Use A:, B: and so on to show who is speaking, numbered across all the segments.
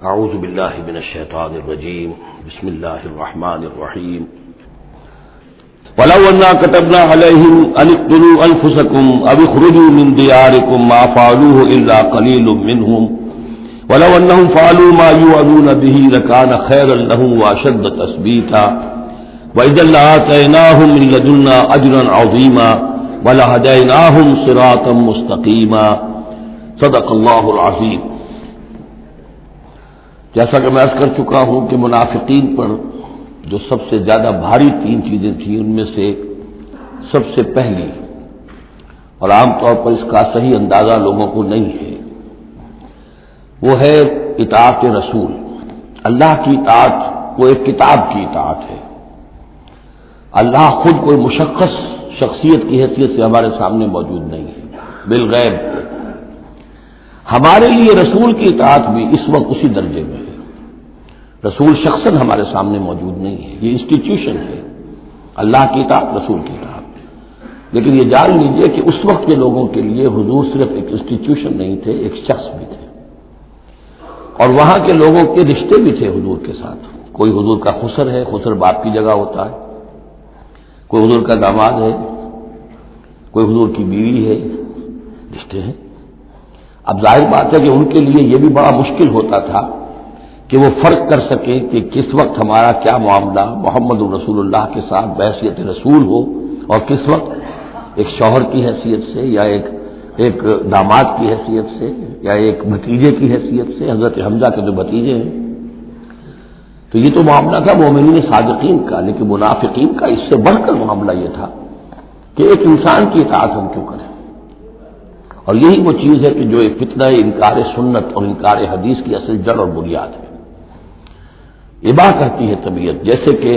A: اعوذ باللہ من الشیطان الرجیم بسم اللہ الرحمن الرحیم وَلَوْ أَنَّا كَتَبْنَا عَلَيْهِمْ أَنِ اقْتُلُوا أَنفُسَكُمْ أَوِ اخْرُجُوا مِنْ دِيَارِكُمْ مَا فَعَلُوهُ إِلَّا قَلِيلٌ مِّنْهُمْ وَلَوْ أَنَّهُمْ فَعَلُوا مَا يُوعَظُونَ بِهِ لَكَانَ خَيْرًا لَّهُمْ وَأَشَدَّ تَثْبِيتًا وَإِذًا لَّآتَيْنَاهُمْ مِن لَّدُنَّا أَجْرًا عَظِيمًا وَلَهَدَيْنَاهُمْ صِرَاطًا مُّسْتَقِيمًا صدق اللہ العظیم۔ جیسا کہ میں عرض کر چکا ہوں کہ منافقین پر جو سب سے زیادہ بھاری تین چیزیں تھیں، ان میں سے سب سے پہلی اور عام طور پر اس کا صحیح اندازہ لوگوں کو نہیں ہے، وہ ہے اطاعت رسول۔ اللہ کی اطاعت وہ ایک کتاب کی اطاعت ہے۔ اللہ خود کوئی مشخص شخصیت کی حیثیت سے ہمارے سامنے موجود نہیں ہے، بالغیب۔ ہمارے لیے رسول کی اطاعت بھی اس وقت اسی درجے میں ہے۔ رسول شخصاً ہمارے سامنے موجود نہیں ہے، یہ انسٹیٹیوشن ہے، اللہ کی اطاعت، رسول کی اطاعت۔ لیکن یہ جان لیجئے کہ اس وقت کے لوگوں کے لیے حضور صرف ایک انسٹیٹیوشن نہیں تھے، ایک شخص بھی تھے، اور وہاں کے لوگوں کے رشتے بھی تھے حضور کے ساتھ۔ کوئی حضور کا خسر ہے، خسر باپ کی جگہ ہوتا ہے، کوئی حضور کا داماد ہے، کوئی حضور کی بیوی ہے، رشتے ہیں۔ اب ظاہر بات ہے کہ ان کے لیے یہ بھی بڑا مشکل ہوتا تھا کہ وہ فرق کر سکیں کہ کس وقت ہمارا کیا معاملہ محمد رسول اللہ کے ساتھ بحیثیت رسول ہو، اور کس وقت ایک شوہر کی حیثیت سے، یا ایک داماد کی حیثیت سے، یا ایک بھتیجے کی حیثیت سے، حضرت حمزہ کے جو بھتیجے ہیں۔ تو یہ تو معاملہ تھا مومنین صادقین کا، لیکن منافقین کا اس سے بڑھ کر معاملہ یہ تھا کہ ایک انسان کی اطاعت ہم کیوں کریں۔ اور یہی وہ چیز ہے کہ جو ایک فتنہ انکار سنت اور انکار حدیث کی اصل جڑ اور بنیاد ہے۔ اباہ کرتی ہے طبیعت، جیسے کہ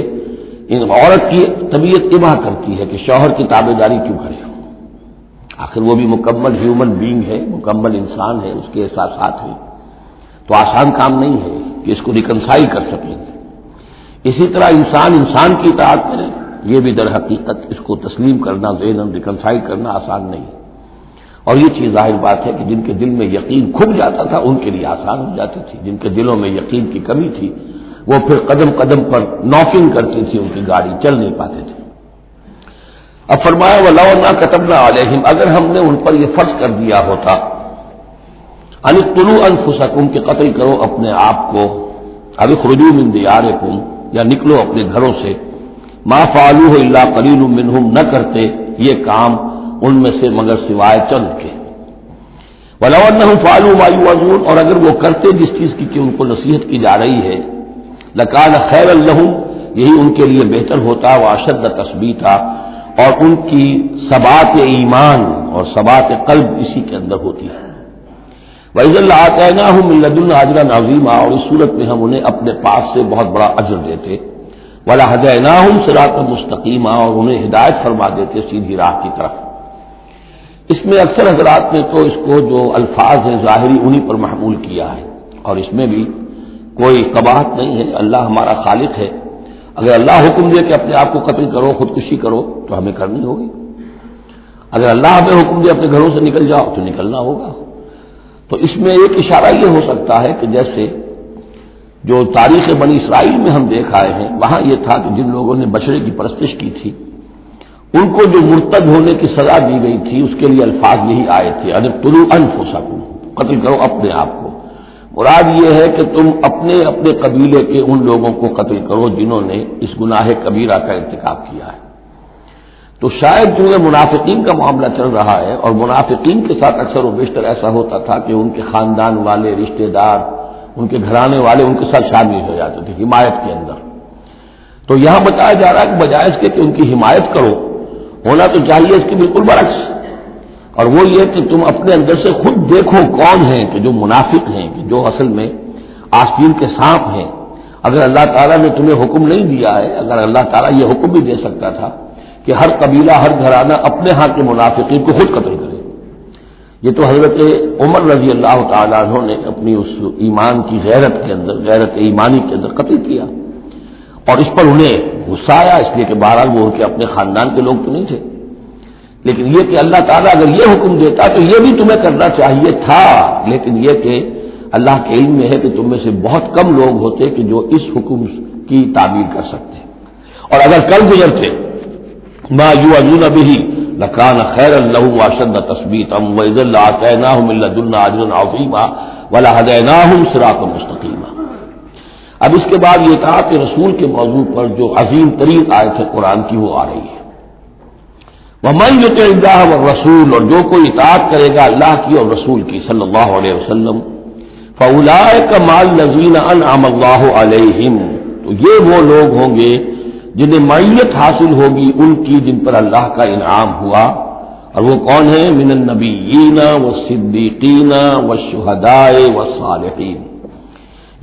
A: ان عورت کی طبیعت اباہ کرتی ہے کہ شوہر کی تابع داری کیوں کرے، آخر وہ بھی مکمل ہیومن بینگ ہے، مکمل انسان ہے، اس کے احساسات ہیں، تو آسان کام نہیں ہے کہ اس کو ریکنسائل کر سکیں۔ اسی طرح انسان کی اطاعت کرے، یہ بھی در حقیقت اس کو تسلیم کرنا، ذہناً ریکنسائل کرنا آسان نہیں ہے۔ اور یہ چیز ظاہر بات ہے کہ جن کے دل میں یقین کھب جاتا تھا ان کے لیے آسان ہو جاتی تھی، جن کے دلوں میں یقین کی کمی تھی وہ پھر قدم قدم پر نوکنگ کرتی تھی، ان کی گاڑی چل نہیں پاتے تھے۔ اب فرمایا وَلَوْ أَنَّا كَتَبْنَا عَلَيْهِمْ، اگر ہم نے ان پر یہ فرض کر دیا ہوتا أَنِ اقْتُلُوا أَنفُسَكُمْ کہ قتل کرو اپنے آپ کو، أَوِ اخْرُجُوا مِن دِيَارِكُمْ یا نکلو اپنے گھروں سے، مَا فَعَلُوهُ إِلَّا قَلِيلٌ مِّنْهُمْ نہ کرتے یہ کام ان میں سے مگر سوائے چند کے۔ وَلَوْ أَنَّهُمْ فَعَلُوا مَا يُوعَظُونَ اور اگر وہ کرتے جس چیز کی کہ ان کو نصیحت کی جا رہی ہے، لَكَانَ خَيْرًا لَّهُمْ یہی ان کے لیے بہتر ہوتا، وَأَشَدَّ تَثْبِيتًا اور ان کی ثبات ایمان اور ثبات قلب اسی کے اندر ہوتی ہے۔ وَإِذًا لَّآتَيْنَاهُم مِّن لَّدُنَّا أَجْرًا عَظِيمًا اور اس صورت میں ہم انہیں اپنے پاس سے بہت بڑا اجر دیتے، وَلَهَدَيْنَاهُمْ صِرَاطًا مُّسْتَقِيمًا اور انہیں ہدایت فرما دیتے سیدھی راہ کی طرف۔ اس میں اکثر حضرات نے تو اس کو جو الفاظ ہیں ظاہری انہی پر محمول کیا ہے، اور اس میں بھی کوئی قباحت نہیں ہے، اللہ ہمارا خالق ہے، اگر اللہ حکم دے کہ اپنے آپ کو قتل کرو، خودکشی کرو، تو ہمیں کرنی ہوگی۔ اگر اللہ ہمیں حکم دے اپنے گھروں سے نکل جاؤ تو نکلنا ہوگا۔ تو اس میں ایک اشارہ یہ ہو سکتا ہے کہ جیسے جو تاریخ بنی اسرائیل میں ہم دیکھ آئے ہیں، وہاں یہ تھا کہ جن لوگوں نے بچڑے کی پرستش کی تھی ان کو جو مرتد ہونے کی سزا دی گئی تھی اس کے لیے الفاظ یہی آئے تھے، أَنِ اقْتُلُوا أَنفُسَكُمْ قتل کرو اپنے آپ کو۔ مراد یہ ہے کہ تم اپنے قبیلے کے ان لوگوں کو قتل کرو جنہوں نے اس گناہ کبیرہ کا ارتکاب کیا ہے۔ تو شاید چونکہ منافقین کا معاملہ چل رہا ہے، اور منافقین کے ساتھ اکثر و بیشتر ایسا ہوتا تھا کہ ان کے خاندان والے، رشتہ دار، ان کے گھرانے والے ان کے ساتھ شامل ہو جاتے تھے حمایت کے اندر۔ تو یہاں بتایا جا رہا ہے کہ بجائے اس کے کہ ان کی حمایت کرو، ہونا تو چاہیے اس کی بالکل برعکس، اور وہ یہ کہ تم اپنے اندر سے خود دیکھو کون ہیں کہ جو منافق ہیں، کہ جو اصل میں آستین کے سانپ ہیں۔ اگر اللہ تعالیٰ نے تمہیں حکم نہیں دیا ہے، اگر اللہ تعالیٰ یہ حکم بھی دے سکتا تھا کہ ہر قبیلہ، ہر گھرانہ اپنے ہاں کے منافقین کو خود قتل کرے، یہ تو حضرت عمر رضی اللہ تعالیٰ عنہ نے اپنی اس ایمان کی غیرت کے اندر، غیرت ایمانی کے اندر قتل کیا، اور اس پر انہیں غصہ آیا، اس لیے کہ بہرحال وہ ان کے اپنے خاندان کے لوگ تو نہیں تھے۔ لیکن یہ کہ اللہ تعالیٰ اگر یہ حکم دیتا تو یہ بھی تمہیں کرنا چاہیے تھا، لیکن یہ کہ اللہ کے علم میں ہے کہ تم میں سے بہت کم لوگ ہوتے کہ جو اس حکم کی تعبیر کر سکتے، اور اگر کل گزرتے ما یوعظون به لکان خیرا لهم واشد تثبیتا واذا لآتیناهم من لدنا اجرا عظیما ولہدیناهم صراطا مستقیما۔ اب اس کے بعد یہ اطاعت رسول کے موضوع پر جو عظیم ترین آیت ہے قرآن کی وہ آ رہی ہے، وَمَن يُطِعِ اللَّهَ وَالرَّسُولَ، اور جو کوئی اطاعت کرے گا اللہ کی اور رسول کی صلی اللہ علیہ وسلم، فَأُولَٰئِكَ مَعَ الَّذِينَ أَنْعَمَ اللَّهُ عَلَيْهِمْ، تو یہ وہ لوگ ہوں گے جنہیں معیت حاصل ہوگی ان کی جن پر اللہ کا انعام ہوا، اور وہ کون ہیں؟ من النبیین والصدیقین والشہداء والصالحین،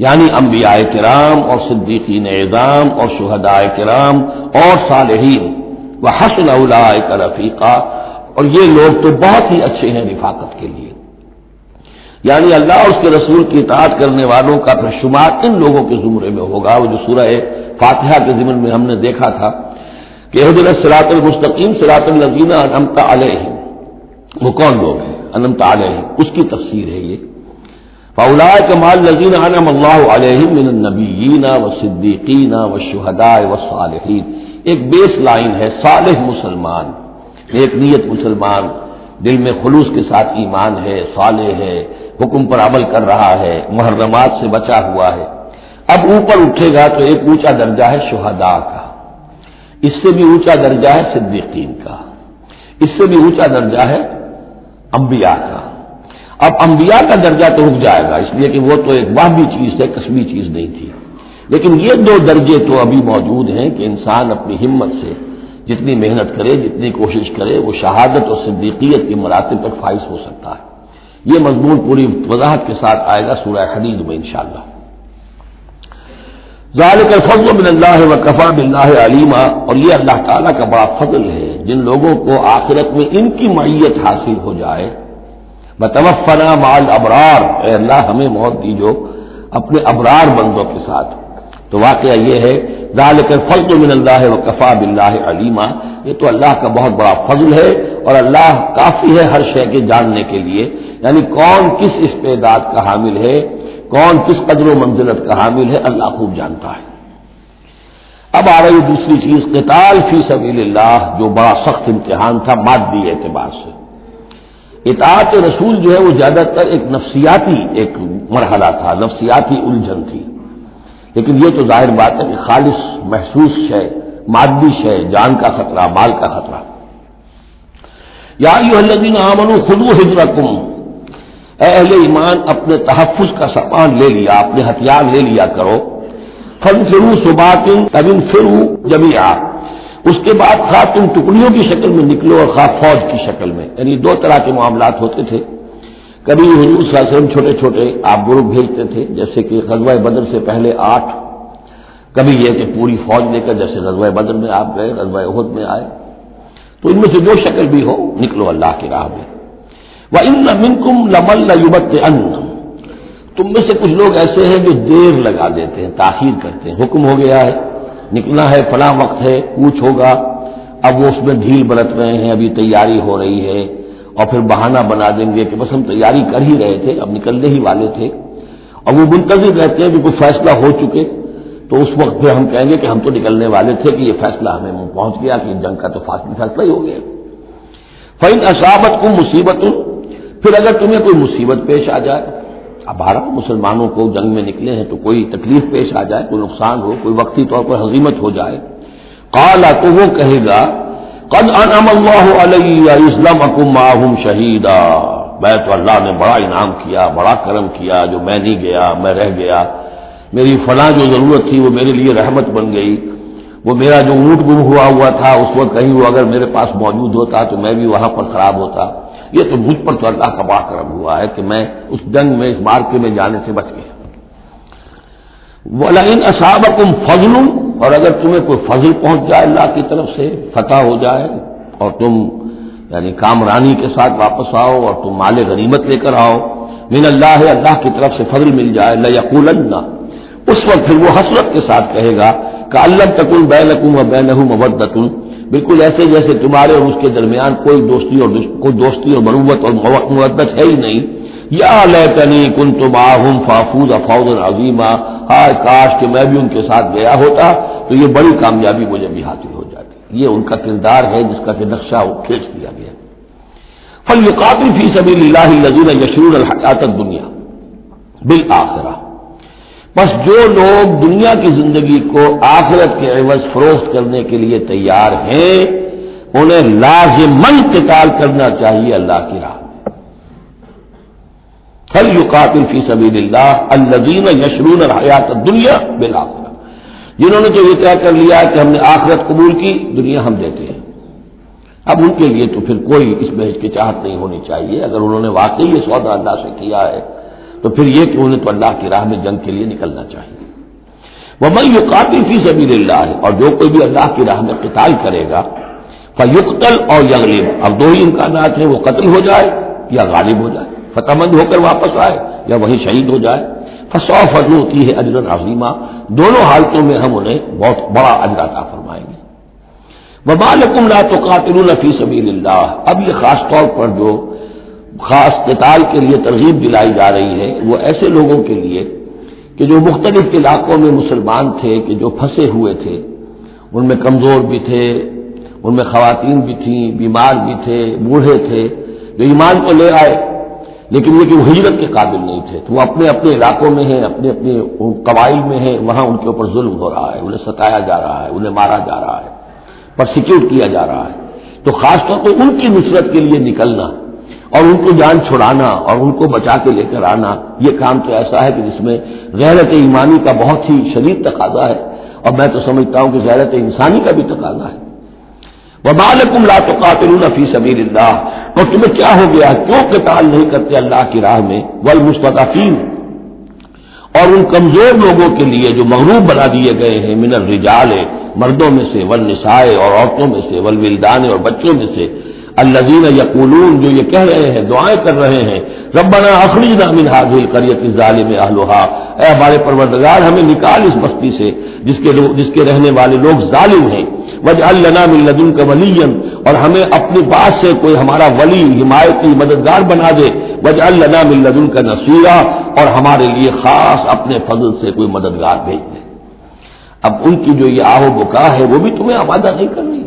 A: یعنی انبیاء کرام اور صدیقین اعظام اور شہداء کرام اور صالحین، وحسن اولئک رفیقا، اور یہ لوگ تو بہت ہی اچھے ہیں رفاقت کے لیے، یعنی اللہ اور اس کے رسول کی اطاعت کرنے والوں کا پھر شمار ان لوگوں کے زمرے میں ہوگا، وہ جو سورہ فاتحہ کے ضمن میں ہم نے دیکھا تھا کہ اہدنا الصراط المستقیم صراط الذین انعمت علیہم، وہ کون لوگ ہیں انعمت علیہم، اس کی تفسیر ہے یہ، فاولئک مع الذین انعم اللہ علیہم من النبیین والصدیقین والشہداء والصالحین، ایک بیس لائن ہے صالح مسلمان، ایک نیت مسلمان، دل میں خلوص کے ساتھ ایمان ہے، صالح ہے، حکم پر عمل کر رہا ہے، محرمات سے بچا ہوا ہے۔ اب اوپر اٹھے گا تو ایک اونچا درجہ ہے شہداء کا، اس سے بھی اونچا درجہ ہے صدیقین کا، اس سے بھی اونچا درجہ ہے انبیاء کا۔ اب انبیاء کا درجہ تو رک جائے گا، اس لیے کہ وہ تو ایک واہبی چیز ہے، کسبی چیز نہیں تھی، لیکن یہ دو درجے تو ابھی موجود ہیں کہ انسان اپنی ہمت سے جتنی محنت کرے، جتنی کوشش کرے، وہ شہادت اور صدیقیت کے مراتب تک فائز ہو سکتا ہے۔ یہ مضمون پوری وضاحت کے ساتھ آئے گا سورہ حدید میں انشاءاللہ۔ ذالک الفضل من اللہ وکفی باللہ علیما، اور یہ اللہ تعالیٰ کا بڑا فضل ہے جن لوگوں کو آخرت میں ان کی معیت حاصل ہو جائے۔ وتوفنا مع الابرار، اے اللہ ہمیں موت دیجو اپنے ابرار بندوں کے ساتھ۔ تو واقعہ یہ ہے ذالک الفضل من اللہ وکفی باللہ علیما، یہ تو اللہ کا بہت بڑا فضل ہے اور اللہ کافی ہے ہر شے کے جاننے کے لیے، یعنی کون کس استعداد کا حامل ہے، کون کس قدر و منزلت کا حامل ہے، اللہ خوب جانتا ہے۔ اب آ رہی دوسری چیز قتال فی سبیل اللہ، جو بڑا سخت امتحان تھا مادی اعتبار سے۔ اطاعت رسول جو ہے وہ زیادہ تر ایک نفسیاتی ایک مرحلہ تھا، نفسیاتی الجھن تھی، لیکن یہ تو ظاہر بات ہے کہ خالص محسوس شے، مادی شے، جان کا خطرہ، مال کا خطرہ۔ یا ایھا الذین آمنوا خذوا حذرکم، اے اہل ایمان اپنے تحفظ کا سامان لے لیا، اپنے ہتھیار لے لیا کرو۔ فانفروا ثبات تب انفروا جمیعا، اس کے بعد خواہ تم ٹکڑیوں کی شکل میں نکلو اور خواہ فوج کی شکل میں، یعنی دو طرح کے معاملات ہوتے تھے۔ کبھی حضور صلی اللہ علیہ وسلم چھوٹے چھوٹے آپ گروپ بھیجتے تھے، جیسے کہ غزوہ بدر سے پہلے 8، کبھی یہ کہ پوری فوج لے کر جیسے غزوہ بدر میں آپ گئے، غزوہ احد میں آئے، تو ان میں سے جو شکل بھی ہو نکلو اللہ کی راہ میں۔ وَإِنَّ مِنْكُمْ لَمَن لَّيُبَطِّئَنَّ، تم میں سے کچھ لوگ ایسے ہیں جو دیر لگا دیتے ہیں، تاخیر کرتے ہیں، حکم ہو گیا ہے نکلنا ہے، فلاں وقت ہے، کوچ ہوگا، اب وہ اس میں ڈھیل برت رہے ہیں، ابھی تیاری ہو رہی ہے، اور پھر بہانہ بنا دیں گے کہ بس ہم تیاری کر ہی رہے تھے، اب نکلنے ہی والے تھے، اور وہ منتظر رہتے ہیں کہ کوئی فیصلہ ہو چکے، تو اس وقت پھر ہم کہیں گے کہ ہم تو نکلنے والے تھے کہ یہ فیصلہ ہمیں پہنچ گیا کہ جنگ کا تو فیصلہ ہی ہو گیا۔ فَإِنْ أَصَابَتْكُمْ مُصِیبَةٌ، پھر اگر تمہیں کوئی مصیبت پیش آ جائے، اب ہر مسلمانوں کو جنگ میں نکلے ہیں تو کوئی تکلیف پیش آ جائے، کوئی نقصان ہو، کوئی وقتی طور پر ہزیمت ہو جائے، قال، تو وہ کہے گا قد انعم اللہ علی اذ لم اکن معہم شہیدا، میں تو اللہ نے بڑا انعام کیا، بڑا کرم کیا، جو میں نہیں گیا، میں رہ گیا، میری فلاں جو ضرورت تھی وہ میرے لیے رحمت بن گئی، وہ میرا جو اونٹ گم ہوا تھا اس وقت کہیں وہ اگر میرے پاس موجود ہوتا تو میں بھی وہاں پر خراب ہوتا، یہ تو مجھ پر تو اللہ کا بڑا کرم ہوا ہے کہ میں اس جنگ میں، اس مارکے میں جانے سے بچ گیا۔ وَلَئِنْ أَصَابَكُمْ فَضْلٌ، اور اگر تمہیں کوئی فضل پہنچ جائے اللہ کی طرف سے، فتح ہو جائے اور تم یعنی کامرانی کے ساتھ واپس آؤ اور تم مال غنیمت لے کر آؤ، من اللہ، اللہ کی طرف سے فضل مل جائے، لَيَقُولَنَّ، اس وقت پھر وہ حسرت کے ساتھ کہے گا کہ لَمْ تَكُنْ بَيْنَكُمْ وَبَيْنَهُ مَوَدَّةٌ، بالکل ایسے جیسے تمہارے اور اس کے درمیان کوئی دوستی اور مروت اور مودت ہے ہی نہیں، یا لیتنی کنت معہم فافوز فوزا عظیما، ہائے کاش کہ میں بھی ان کے ساتھ گیا ہوتا تو یہ بڑی کامیابی مجھے بھی حاصل ہو جاتی۔ یہ ان کا کردار ہے جس کا کہ نقشہ کھینچ دیا گیا۔ فلیقاتل فی سبیل اللہ الذین یشرون الحیاۃ الدنیا بالآخرہ، بس جو لوگ دنیا کی زندگی کو آخرت کے عوض فروخت کرنے کے لیے تیار ہیں انہیں لازماً قتال کرنا چاہیے اللہ کی راہ میں۔ فلیقاتل فی سبیل اللہ الذین یشرون الحیاۃ الدنیا بالآخرہ، جنہوں نے تو یہ طے کر لیا ہے کہ ہم نے آخرت قبول کی، دنیا ہم دیتے ہیں۔ اب ان کے لیے تو پھر کوئی اس میں ہچکچاہٹ نہیں ہونی چاہیے، اگر انہوں نے واقعی یہ سودا اللہ سے کیا ہے تو پھر یہ کہ انہیں تو اللہ کی راہ میں جنگ کے لیے نکلنا چاہیے۔ وَمَن يُقَاتِلْ فِي سَبِيلِ اللَّهِ، اور جو کوئی بھی اللہ کی راہ میں قتال کرے گا، فَيُقْتَلْ أَوْ يَغْلِبْ، اب دو ہی امکانات ہیں، وہ قتل ہو جائے یا غالب ہو جائے، فتح مند ہو کر واپس آئے یا وہیں شہید ہو جائے۔ فَسَوْفَ نُؤْتِيهِ أَجْرًا عَظِيمًا، دونوں حالتوں میں ہم انہیں بہت بڑا اجر عطا فرمائیں گے۔ وَمَا لَكُمْ لَا تُقَاتِلُونَ فِي سَبِيلِ اللَّهِ، اب یہ خاص طور پر جو خاص قتال کے لیے ترغیب دلائی جا رہی ہے وہ ایسے لوگوں کے لیے کہ جو مختلف علاقوں میں مسلمان تھے، کہ جو پھنسے ہوئے تھے، ان میں کمزور بھی تھے، ان میں خواتین بھی تھیں، بیمار بھی تھے، بوڑھے تھے، جو ایمان کو لے آئے لیکن یہ کہ وہ ہجرت کے قابل نہیں تھے، تو وہ اپنے اپنے علاقوں میں ہیں، اپنے اپنے قبائل میں ہیں، وہاں ان کے اوپر ظلم ہو رہا ہے، انہیں ستایا جا رہا ہے، انہیں مارا جا رہا ہے، پرسیکیوٹ کیا جا رہا ہے، تو خاص طور پر ان کی نصرت کے لیے نکلنا اور ان کو جان چھڑانا اور ان کو بچا کے لے کر آنا، یہ کام تو ایسا ہے کہ جس میں غیرت ایمانی کا بہت ہی شدید تقاضا ہے، اور میں تو سمجھتا ہوں کہ غیرت انسانی کا بھی تقاضا ہے۔ وَمَا لَكُمْ لَا تُقَاتِلُونَ فِي سَبِيلِ اللَّهِ، اور تمہیں کیا ہو گیا، کیوں قتال نہیں کرتے اللہ کی راہ میں، وَالْمُسْتَضْعَفِينَ، اور ان کمزور لوگوں کے لیے جو مغلوب بنا دیے گئے ہیں، من الرجال، مردوں میں سے، والنساء، اور عورتوں میں سے، والولدان، اور بچوں میں سے، الذین یقولون، جو یہ کہہ رہے ہیں، دعائیں کر رہے ہیں، ربنا اخرجنا من هذه القرية الظالم اهلها، اے ہمارے پروردگار ہمیں نکال اس بستی سے جس کے رہنے والے لوگ ظالم ہیں، واجعل لنا من لدنك وليا، اور ہمیں اپنے پاس سے کوئی ہمارا ولی، حمایتی، مددگار بنا دے، واجعل لنا من لدنك نصيرا، اور ہمارے لیے خاص اپنے فضل سے کوئی مددگار بھیج دے۔ اب ان کی جو یہ آہ و بکا ہے وہ بھی تمہیں آمادہ نہیں کر رہی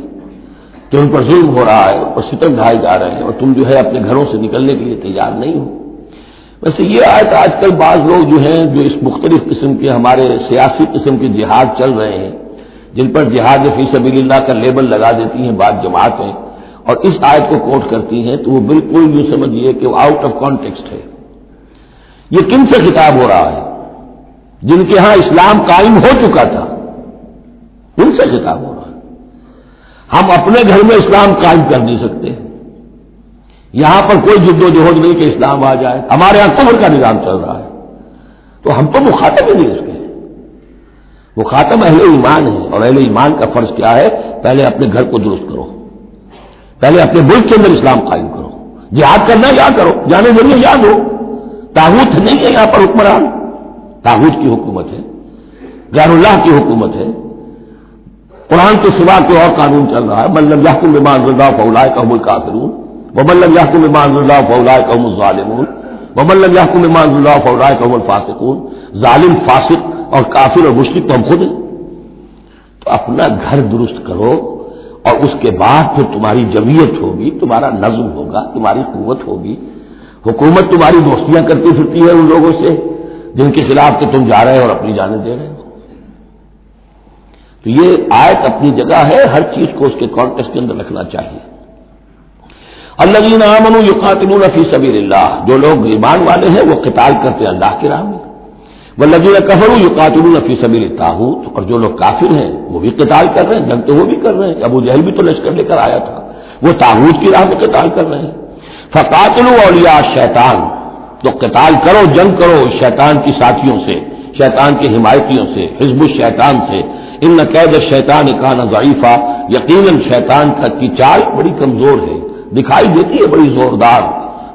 A: کہ ان پر ظلم ہو رہا ہے اور ستم ڈھائے جا رہے ہیں اور تم جو ہے اپنے گھروں سے نکلنے کے لیے تیار نہیں ہو۔ ویسے یہ آیت آج کل بعض لوگ جو ہیں جو اس مختلف قسم کے ہمارے سیاسی قسم کے جہاد چل رہے ہیں، جن پر جہاد فی سبیل اللہ کا لیبل لگا دیتی ہیں بعض جماعتیں اور اس آیت کو کوٹ کرتی ہیں، تو وہ بالکل یوں سمجھیے کہ وہ آؤٹ آف کانٹیکسٹ ہے۔ یہ کن سے خطاب ہو رہا ہے؟ جن کے ہاں اسلام قائم ہو چکا تھا، ان سے خطاب ہو رہا ہے۔ ہم اپنے گھر میں اسلام قائم کر نہیں سکتے، یہاں پر کوئی جد و جہد نہیں کہ اسلام آ جائے، ہمارے یہاں کفر کا نظام چل رہا ہے، تو ہم تو مخاطب ہی نہیں اس کے۔ وہ خاتم اہل ایمان ہے، اور اہل ایمان کا فرض کیا ہے؟ پہلے اپنے گھر کو درست کرو، پہلے اپنے ملک کے اندر اسلام قائم کرو، جہاد کرنا یا کرو، جانے ذریعے یاد ہو، طاغوت نہیں ہے یہاں پر حکمران، طاغوت کی حکومت ہے، غیر اللہ کی حکومت ہے، قرآن کے سوا کوئی اور قانون چل رہا ہے۔ من لم يحكم بما انزل الله فاولئك هم الكافرون ومن لم يحكم بما انزل الله فاولئك هم الظالمون ومن لم يحكم بما انزل الله فاولئك هم الفاسقون، ظالم، فاسق اور کافر اور مشرک تو ہم خود ہیں۔ تو اپنا گھر درست کرو اور اس کے بعد پھر تمہاری جمعیت ہوگی، تمہارا نظم ہوگا، تمہاری قوت ہوگی۔ حکومت تمہاری دوستیاں کرتی پھرتی ہے ان لوگوں سے جن کے خلاف کہ تم جا رہے ہو اور اپنی جانیں دے رہے ہو۔ تو یہ آیت اپنی جگہ ہے، ہر چیز کو اس کے کانٹیکسٹ کے اندر رکھنا چاہیے۔ الذین آمنوا یقاتلون فی سبیل اللہ، جو لوگ ایمان والے ہیں وہ قتال کرتے ہیں اللہ کی راہ میں۔ والذین کفروا یقاتلون فی سبیل الطاغوت، اور جو لوگ کافر ہیں وہ بھی قتال کر رہے ہیں، جنگ تو وہ بھی کر رہے ہیں۔ ابو جہل بھی تو لشکر لے کر آیا تھا، وہ طاغوت کی راہ میں قتال کر رہے ہیں۔ فقاتلوا اولیاء الشیطان، تو قتال کرو، جنگ کرو شیطان کی ساتھیوں سے، شیطان کے حمایتیوں سے، حزب الشیطان سے۔ ان قید الشیطان کان ضعیفا، یقیناً شیطان کی چال بڑی کمزور ہے، دکھائی دیتی ہے بڑی زوردار،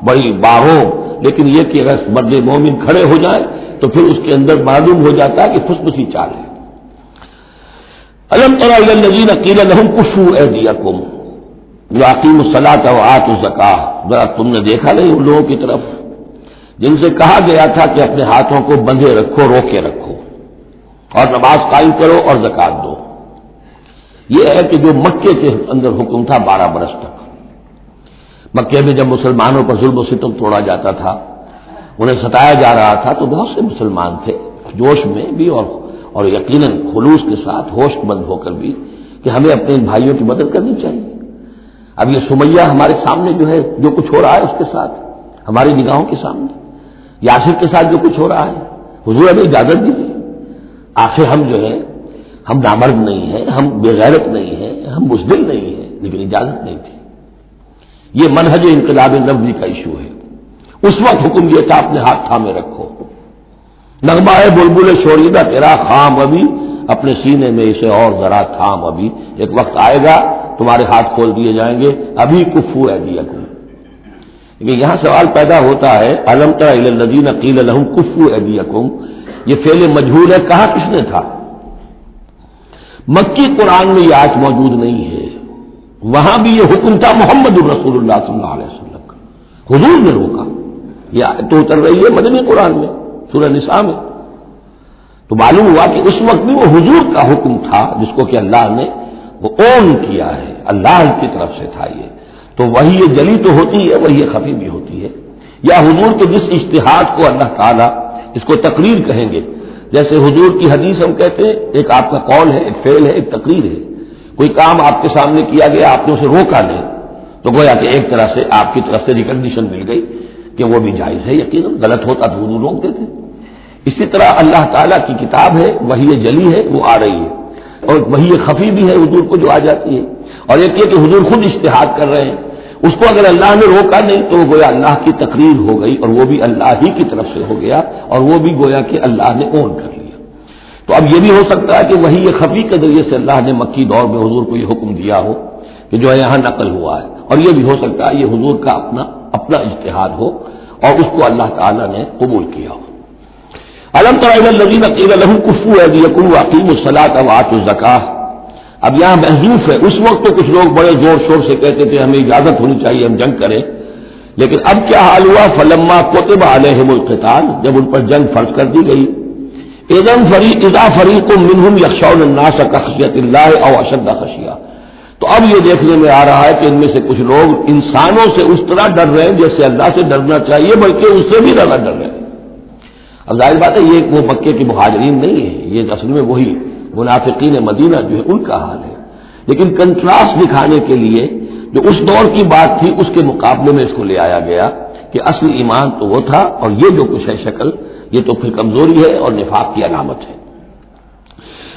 A: بڑی باہو، لیکن یہ کہ اگر مرد مومن کھڑے ہو جائیں تو پھر اس کے اندر معلوم ہو جاتا ہے کہ پھسپسی چال ہے۔ الم تر الی الذین قیل لهم کفوا ایدیکم واقیموا الصلاۃ وآتوا الزکاۃ، ذرا تم نے دیکھا نہیں ان لوگوں کی طرف جن سے کہا گیا تھا کہ اپنے ہاتھوں کو بندھے رکھو، روکے رکھو، اور نماز قائم کرو اور زکات دو۔ یہ ہے کہ جو مکے کے اندر حکم تھا 12 برس تک۔ مکے میں جب مسلمانوں پر ظلم و ستم توڑا جاتا تھا، انہیں ستایا جا رہا تھا، تو بہت سے مسلمان تھے جوش میں بھی اور یقیناً خلوص کے ساتھ ہوش مند ہو کر بھی کہ ہمیں اپنے ان بھائیوں کی مدد کرنی چاہیے۔ اب یہ سمیہ ہمارے سامنے جو ہے، جو کچھ ہو رہا ہے اس کے ساتھ، ہماری نگاہوں کے سامنے یاسر کے ساتھ جو کچھ ہو رہا ہے، حضور ہمیں اجازت دیجیے۔ آخر ہم جو ہے، ہم نامرد نہیں ہیں، ہم بے غیرت نہیں ہیں، ہم بزدل نہیں ہیں، لیکن اجازت نہیں تھی۔ یہ منہج انقلاب نبوی کا ایشو ہے۔ اس وقت حکم یہ تھا اپنے ہاتھ تھامے رکھو۔ نغمہ ہے بلبل شوریدہ تیرا خام ابھی، اپنے سینے میں اسے اور ذرا تھام ابھی، ایک وقت آئے گا تمہارے ہاتھ کھول دیے جائیں گے، ابھی کفو ایدیکم۔ لیکن یہاں سوال پیدا ہوتا ہے، الم تر الی الذین قیل لہم کفو ایدیکم، یہ فعل مجہول ہے، کہا کس نے تھا؟ مکی قرآن میں یہ آیت موجود نہیں ہے، وہاں بھی یہ حکم تھا محمد رسول اللہ صلی اللہ علیہ وسلم کا، حضور نے روکا۔ یہ آیت تو اتر رہی ہے مدنی قرآن میں، سورہ نساء میں، تو معلوم ہوا کہ اس وقت بھی وہ حضور کا حکم تھا جس کو کہ اللہ نے وہ اون کیا ہے، اللہ کی طرف سے تھا یہ۔ تو وہی یہ جلی تو ہوتی ہے، وہی یہ خفی بھی ہوتی ہے، یا حضور کے جس اجتہاد کو اللہ تعالیٰ اس کو تقریر کہیں گے، جیسے حضور کی حدیث ہم کہتے ہیں، ایک آپ کا قول ہے، ایک فعل ہے، ایک تقریر ہے۔ کوئی کام آپ کے سامنے کیا گیا، آپ نے اسے روکا نہیں، تو گویا کہ ایک طرح سے آپ کی طرف سے ریکگنیشن مل گئی کہ وہ بھی جائز ہے، یقیناً غلط ہوتا تو حضور روک دیتے۔ اسی طرح اللہ تعالیٰ کی کتاب ہے، وحی جلی ہے، وہ آ رہی ہے، اور وحی خفی بھی ہے حضور کو جو آ جاتی ہے، اور ایک یہ کہ حضور خود اجتہاد کر رہے ہیں، اس کو اگر اللہ نے روکا نہیں تو وہ گویا اللہ کی تقریر ہو گئی، اور وہ بھی اللہ ہی کی طرف سے ہو گیا، اور وہ بھی گویا کہ اللہ نے اون کر لیا۔ تو اب یہ بھی ہو سکتا ہے کہ وحی خفی کے ذریعے سے اللہ نے مکی دور میں حضور کو یہ حکم دیا ہو کہ جو ہے یہاں نقل ہوا ہے، اور یہ بھی ہو سکتا ہے یہ حضور کا اپنا اجتہاد ہو اور اس کو اللہ تعالیٰ نے قبول کیا ہو۔ الم تر الی الذین قیل لہم کفوا ایدیکم واقیموا الصلاۃ وآتوا الزکاۃ، اب یہاں محذوف ہے۔ اس وقت تو کچھ لوگ بڑے زور شور سے کہتے تھے ہمیں اجازت ہونی چاہیے ہم جنگ کریں، لیکن اب کیا حال ہوا؟ فلما کتب علیہم القتال، جب ان پر جنگ فرض کر دی گئی، اذا فریق منہم یخشون الناس کخشیۃ اللہ او اشد خشیہ، تو اب یہ دیکھنے میں آ رہا ہے کہ ان میں سے کچھ لوگ انسانوں سے اس طرح ڈر رہے ہیں جیسے اللہ سے ڈرنا چاہیے، بلکہ اس سے بھی زیادہ ڈر رہے ہیں۔ اب ظاہر بات ہے یہ وہ مکے کے مہاجرین نہیں ہے، یہ اصل میں وہی منافقین مدینہ جو ہے ان کا حال ہے، لیکن کنٹراسٹ دکھانے کے لیے جو اس دور کی بات تھی اس کے مقابلے میں اس کو لے آیا گیا کہ اصل ایمان تو وہ تھا، اور یہ جو کچھ ہے شکل، یہ تو پھر کمزوری ہے اور نفاق کی علامت ہے۔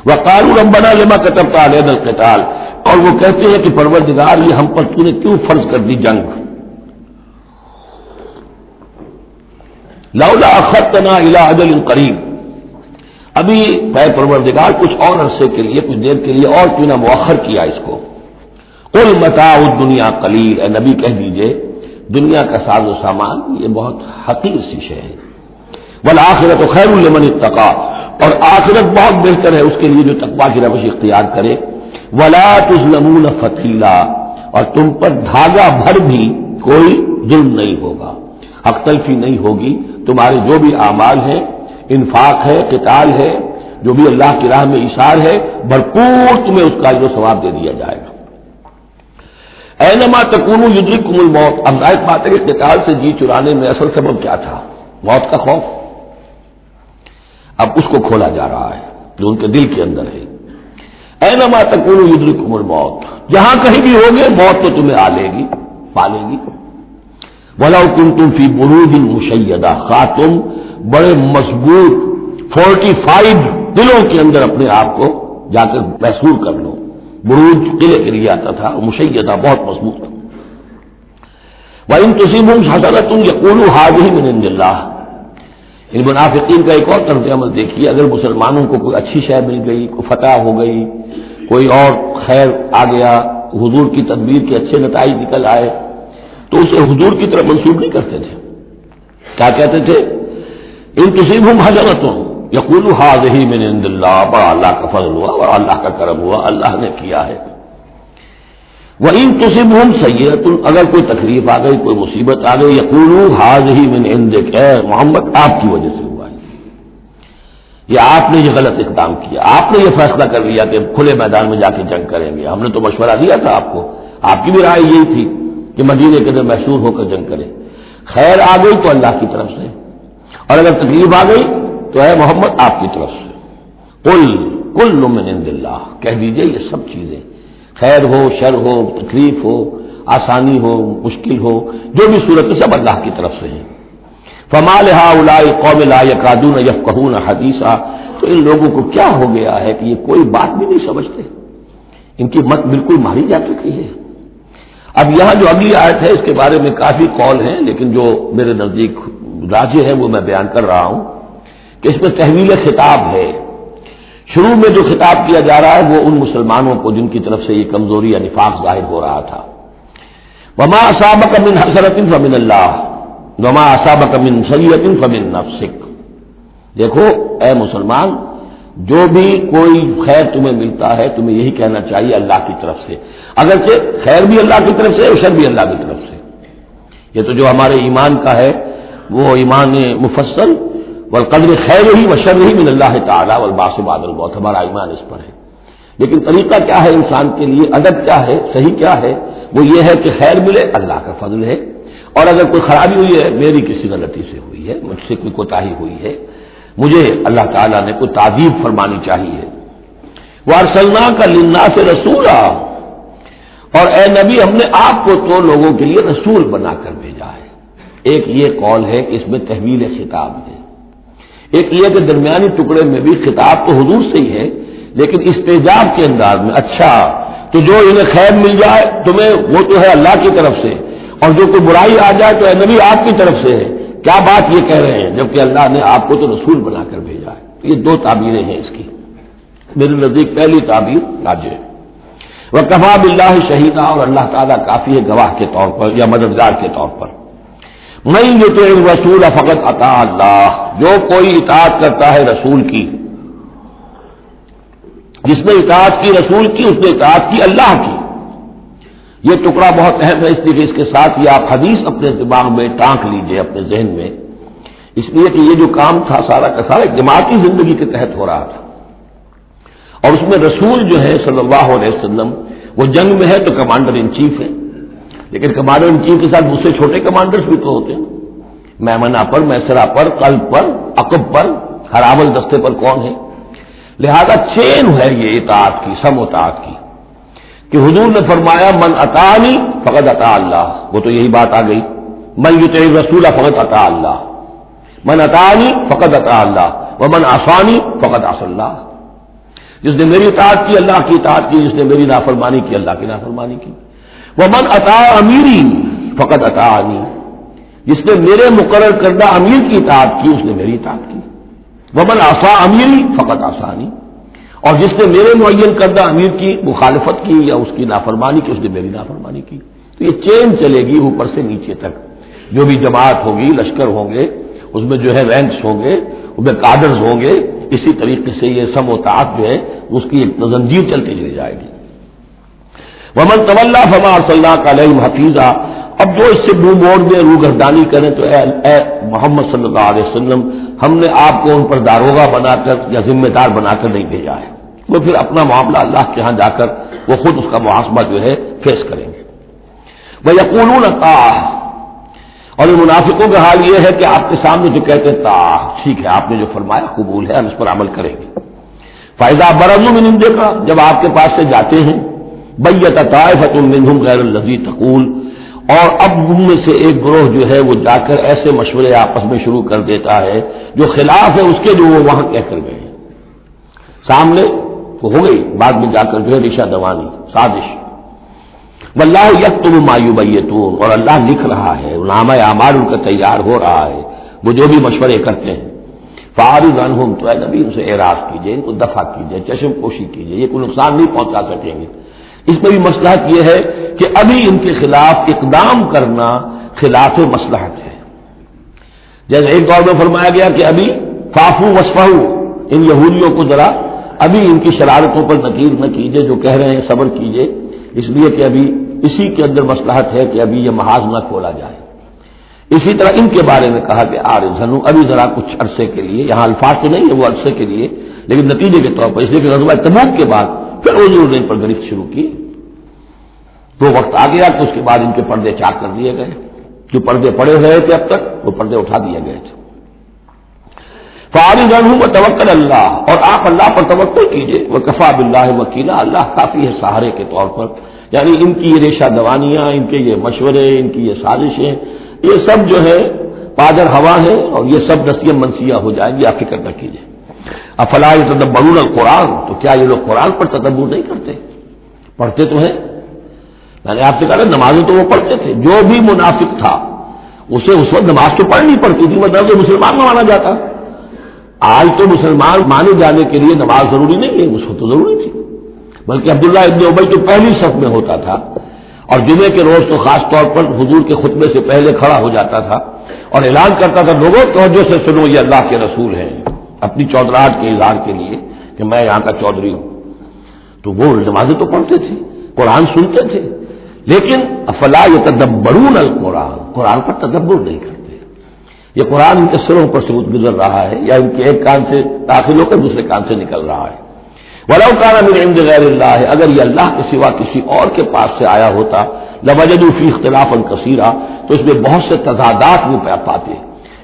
A: وقالوا ربنا لما كتبت علينا القتال، اور وہ کہتے ہیں کہ پروردگار یہ ہم پر تو نے کیوں فرض کر دی جنگ، لولا اخرتنا الى اجل قریب، ابھی اے پروردگار کچھ اور عرصے کے لیے، کچھ دیر کے لیے اور کیوں نہ مؤخر کیا اس کو۔ قل متاع الدنیا قلیل، اے نبی کہہ دیجئے دنیا کا ساز و سامان یہ بہت حقیر سی شے ہے، والآخرۃ خیر لمن اتقی، اور آخرت بہت بہتر ہے اس کے لیے جو تقویٰ کی روش اختیار کرے، ولا تظلمون فتیلا، اور تم پر دھاگا بھر بھی کوئی ظلم نہیں ہوگا، حق تلفی نہیں ہوگی، تمہارے جو بھی اعمال ہیں، انفاق ہے، قتال ہے، جو بھی اللہ کی راہ میں اشار ہے، بھرپور تمہیں اس کا جو ثواب دے دیا جائے گا۔ اینما تکونوا یدرککم الموت، اب ظاہر بات ہے کہ قتال سے جی چرانے میں اصل سبب کیا تھا؟ موت کا خوف، اب اس کو کھولا جا رہا ہے جو ان کے دل کے اندر ہے۔ اینما تکونوا یدرککم الموت، جہاں کہیں بھی ہوگے موت تو تمہیں آ لے گی، پالے گی۔ وَلَوْ كُنْتُمْ فِي بُرُوجٍ مُشَيَّدَةٍ، خواہ تم بڑے مضبوط فورٹیفائڈ قلعوں کے اندر اپنے آپ کو جا کر محصور کر لو، بروج قلعے کے لیے آتا تھا، مشیدہ بہت مضبوط۔ وَإِن تُصِبْهُمْ حَسَنَةٌ يَقُولُوا هَٰذِهِ مِنْ عِندِ اللَّهِ، ان منافقین کا ایک اور طرز عمل دیکھیے، اگر مسلمانوں کو کوئی اچھی شے مل گئی، کوئی فتح ہو گئی، کوئی اور خیر آ گیا، حضور کی تدبیر کے اچھے نتائج نکل آئے، تو اسے حضور کی طرف منسوب نہیں کرتے تھے، کیا کہتے تھے؟ ان تصیبہم حسنۃ یقولوا ھذہ من عند اللہ، بڑا اللہ کا فضل ہوا اور اللہ کا کرم ہوا، اللہ نے کیا ہے۔ وَإِن تُصِبْهُمْ سَيِّئَةٌ، اگر کوئی تکلیف آ گئی، کوئی مصیبت آ گئی، یقولوا هَٰذِهِ مِنْ عِندِكَ، اے محمد آپ کی وجہ سے ہوا ہے، یہ آپ نے یہ غلط اقدام کیا، آپ نے یہ فیصلہ کر لیا کہ کھلے میدان میں جا کے جنگ کریں گے، ہم نے تو مشورہ دیا تھا آپ کو، آپ کی بھی رائے یہی تھی کہ مدینے کے اندر محصور ہو کر جنگ کریں، خیر آ گئی تو اللہ کی طرف سے، اور اگر تکلیف آ گئی تو اے محمد آپ کی طرف سے، قل کل من عند اللہ، کہہ دیجئے یہ سب چیزیں، خیر ہو، شر ہو، تکلیف ہو، آسانی ہو، مشکل ہو، جو بھی صورت ہے سب اللہ کی طرف سے ہے۔ فما لہؤلاء قوم لا یکادون یفقہون حدیثا، تو ان لوگوں کو کیا ہو گیا ہے کہ یہ کوئی بات بھی نہیں سمجھتے، ان کی مت بالکل ماری جا چکی ہے۔ اب یہاں جو اگلی آیت ہے اس کے بارے میں کافی قول ہیں، لیکن جو میرے نزدیک راجح ہے وہ میں بیان کر رہا ہوں کہ اس میں تحویل خطاب ہے۔ شروع میں جو خطاب کیا جا رہا ہے وہ ان مسلمانوں کو جن کی طرف سے یہ کمزوری یا نفاق ظاہر ہو رہا تھا۔ وما اصابک من حسنۃ فمن اللہ وما اصابک من سیئۃ فمن نفسک، دیکھو اے مسلمان، جو بھی کوئی خیر تمہیں ملتا ہے تمہیں یہی کہنا چاہیے اللہ کی طرف سے، اگرچہ خیر بھی اللہ کی طرف سے اور شر بھی اللہ کی طرف سے۔ یہ تو جو ہمارے ایمان کا ہے وہ ایمان مفصل، والقدر خیرہ وشرہ من اللہ تعالی والبعث بعد الموت، ہمارا ایمان اس پر ہے۔ لیکن طریقہ کیا ہے انسان کے لیے، ادب کیا ہے، صحیح کیا ہے، وہ یہ ہے کہ خیر ملے اللہ کا فضل ہے، اور اگر کوئی خرابی ہوئی ہے میری کسی غلطی سے ہوئی ہے، مجھ سے کوئی کوتاہی ہوئی ہے، مجھے اللہ تعالیٰ نے کوئی تعذیب فرمانی چاہیے۔ وَأَرْسَلْنَاكَ لِلنَّاسِ رَسُولًا، اور اے نبی ہم نے آپ کو تو لوگوں کے لیے رسول بنا کر بھیجا ہے۔ ایک یہ قول ہے کہ اس میں تحویل خطاب ہے، ایک یہ کہ درمیانی ٹکڑے میں بھی خطاب تو حضور سے ہی ہے لیکن استعجاب کے انداز میں، اچھا تو جو انہیں خیر مل جائے تمہیں وہ تو ہے اللہ کی طرف سے، اور جو کوئی برائی آ جائے تو اے نبی آپ کی طرف سے ہے، کیا بات یہ کہہ رہے ہیں جبکہ اللہ نے آپ کو تو رسول بنا کر بھیجا ہے۔ یہ دو تعبیریں ہیں اس کی، میرے نزدیک پہلی تعبیر راجح ہے، وَكَفَىٰ بِاللَّهِ شَهِيدًا، اور اللہ تعالیٰ کافی ہے گواہ کے طور پر یا مددگار کے طور پر۔ مَن يُطِعِ الرَّسُولَ فَقَدْ أَطَاعَ اللَّهَ، جو کوئی اطاعت کرتا ہے رسول کی، جس نے اطاعت کی رسول کی اس نے اطاعت کی اللہ کی۔ یہ ٹکڑا بہت اہم ہے، اس لیے کہ اس کے ساتھ یہ آپ حدیث اپنے دماغ میں ٹانک لیجئے، اپنے ذہن میں، اس لیے کہ یہ جو کام تھا سارا کا سارا جماعتی زندگی کے تحت ہو رہا تھا، اور اس میں رسول جو ہے صلی اللہ علیہ وسلم وہ جنگ میں ہے تو کمانڈر ان چیف ہے، لیکن کمانڈر ان چیف کے ساتھ دوسرے چھوٹے کمانڈرز بھی تو ہوتے ہیں، میمنہ پر، میسرہ پر، قلب پر، عقب پر، ہراول دستے پر کون ہے، لہذا چین ہے یہ اطاعت کی، سم اطاعت کی، کہ حضور نے فرمایا من اطاعنی فقد اطاع اللہ، وہ تو یہی بات آ گئی، من یطع الرسول فقد اطاع اللہ، من اطاعنی فقد اطاع اللہ ومن عصانی فقد عصى اللہ، جس نے میری اطاعت کی اللہ کی اطاعت کی، جس نے میری نافرمانی کی اللہ کی نافرمانی کی، ومن اطاع امیری فقد اطاعنی، جس نے میرے مقرر کردہ امیر کی اطاعت کی اس نے میری اطاعت کی، ومن عصى امیری فقد عصانی، اور جس نے میرے معین کردہ امیر کی مخالفت کی یا اس کی نافرمانی کی اس نے میری نافرمانی کی۔ تو یہ چین چلے گی اوپر سے نیچے تک، جو بھی جماعت ہوگی، لشکر ہوں گے، اس میں جو ہے رینکس ہوں گے، اس میں کادرز ہوں گے، اسی طریقے سے یہ سم و طاعت جو ہے اس کی ایک زنجیر چلتی چلی جائے گی۔ ومن تولی فما ارسلناک علیہم حفیظا، اب جو اس سے منہ موڑ دیں، روگردانی کریں تو اے محمد صلی اللہ علیہ وسلم ہم نے آپ کو ان پر داروغہ بنا کر یا ذمہ دار بنا کر نہیں بھیجا ہے، وہ پھر اپنا معاملہ اللہ کے ہاں جا کر وہ خود اس کا محاسبہ جو ہے فیس کریں گے۔ وَيَقُولُونَ طَاعَةٌ، اور یہ منافقوں کا حال یہ ہے کہ آپ کے سامنے جو کہتے ہیں طاعہ، ٹھیک ہے آپ نے جو فرمایا قبول ہے، ہم اس پر عمل کریں گے۔ فَإِذَا بَرَزُوا مِنْ عِنْدِكَ، جب آپ کے پاس سے جاتے ہیں، بَيَّتَ طَائِفَةٌ مِّنْهُمْ غَيْرَ الَّذِي تَقُولُ، اور اب ان میں سے ایک گروہ جو ہے وہ جا کر ایسے مشورے آپس میں شروع کر دیتا ہے جو خلاف ہے اس کے جو وہ وہاں کہہ کر گئے، سامنے تو ہو گئی، بعد میں جا کر جو ہے رشا دوانی، سازش۔ واللہ یکتب ما یبیتون، اور اللہ لکھ رہا ہے، نامہ اعمال ان کا تیار ہو رہا ہے، وہ جو بھی مشورے کرتے ہیں۔ فاعرض عنہم، تو اے نبی ان سے اعراض کیجئے، ان کو دفع کیجئے، چشم پوشی کیجئے، یہ کوئی نقصان نہیں پہنچا سکیں گے۔ اس میں بھی مصلحت یہ ہے کہ ابھی ان کے خلاف اقدام کرنا خلاف مصلحت ہے، جیسے ایک دور میں فرمایا گیا کہ ابھی فاعفوا واصفحوا، ان یہودیوں کو ذرا ابھی ان کی شرارتوں پر نکیر نہ کیجئے، جو کہہ رہے ہیں صبر کیجئے، اس لیے کہ ابھی اسی کے اندر مصلحت ہے کہ ابھی یہ محاذ نہ کھولا جائے۔ اسی طرح ان کے بارے میں کہا کہ آرزنو، ابھی ذرا کچھ عرصے کے لیے، یہاں الفاظ تو نہیں ہے وہ عرصے کے لیے، لیکن نتیجے کے طور پر اس لیے کہ غزوہ تبوک کے بعد پھر حضور نے ان پر گرفت شروع کی، تو وقت آ گیا کہ اس کے بعد ان کے پردے چاک کر دیے گئے، جو پردے پڑے رہے تھے اب تک وہ پردے اٹھا دیے گئے تھے۔ فارغ عنہ وتوکل اللہ، اور آپ اللہ پر توکل کیجئے، وکفی باللہ وکیلا، اللہ کافی ہے سہارے کے طور پر۔ یعنی ان کی یہ ریشہ دوانیاں، ان کے یہ مشورے، ان کی یہ سازشیں، یہ سب جو ہے پادر ہوا ہے، اور یہ سب نسیہ منسیہ ہو جائیں گی، آپ فکر نہ کیجئے۔ افلا یتدبرون القرآن، تو کیا یہ لوگ قرآن پر تدبر نہیں کرتے؟ پڑھتے تو ہیں، میں نے آپ سے کہا نمازیں تو وہ پڑھتے تھے، جو بھی منافق تھا اسے اس وقت نماز تو پڑھنی پڑتی تھی، مطلب کہ مسلمان نہ مانا جاتا۔ آج تو مسلمان مانے جانے کے لیے نماز ضروری نہیں ہے، اس وقت تو ضروری تھی، بلکہ عبداللہ ابن ابی تو پہلی صف میں ہوتا تھا، اور جمعے کے روز تو خاص طور پر حضور کے خطبے سے پہلے کھڑا ہو جاتا تھا اور اعلان کرتا تھا، لوگوں توجہ سے سنو، یہ اللہ کے رسول ہیں، اپنی چودراہٹ کے اظہار کے لیے کہ میں یہاں کا چودھری ہوں۔ تو وہ نمازیں تو پڑھتے تھے، قرآن سنتے تھے، لیکن افلا یتدبرون القرآن، قرآن پر تدبر نہیں کرتے۔ یہ قرآن ان کے سروں پر سے گزر رہا ہے، یا ان کے ایک کان سے داخل ہو کر دوسرے کان سے نکل رہا ہے۔ وَلَوْ كَانَ مِنْ عِنْدِ غَيْرِ اللَّهِ، اگر یہ اللہ کے سوا کسی اور کے پاس سے آیا ہوتا، لَوَجَدُوا فِيهِ اخْتِلَافًا كَثِيرًا، تو اس میں بہت سے تضادات وہ پاتے۔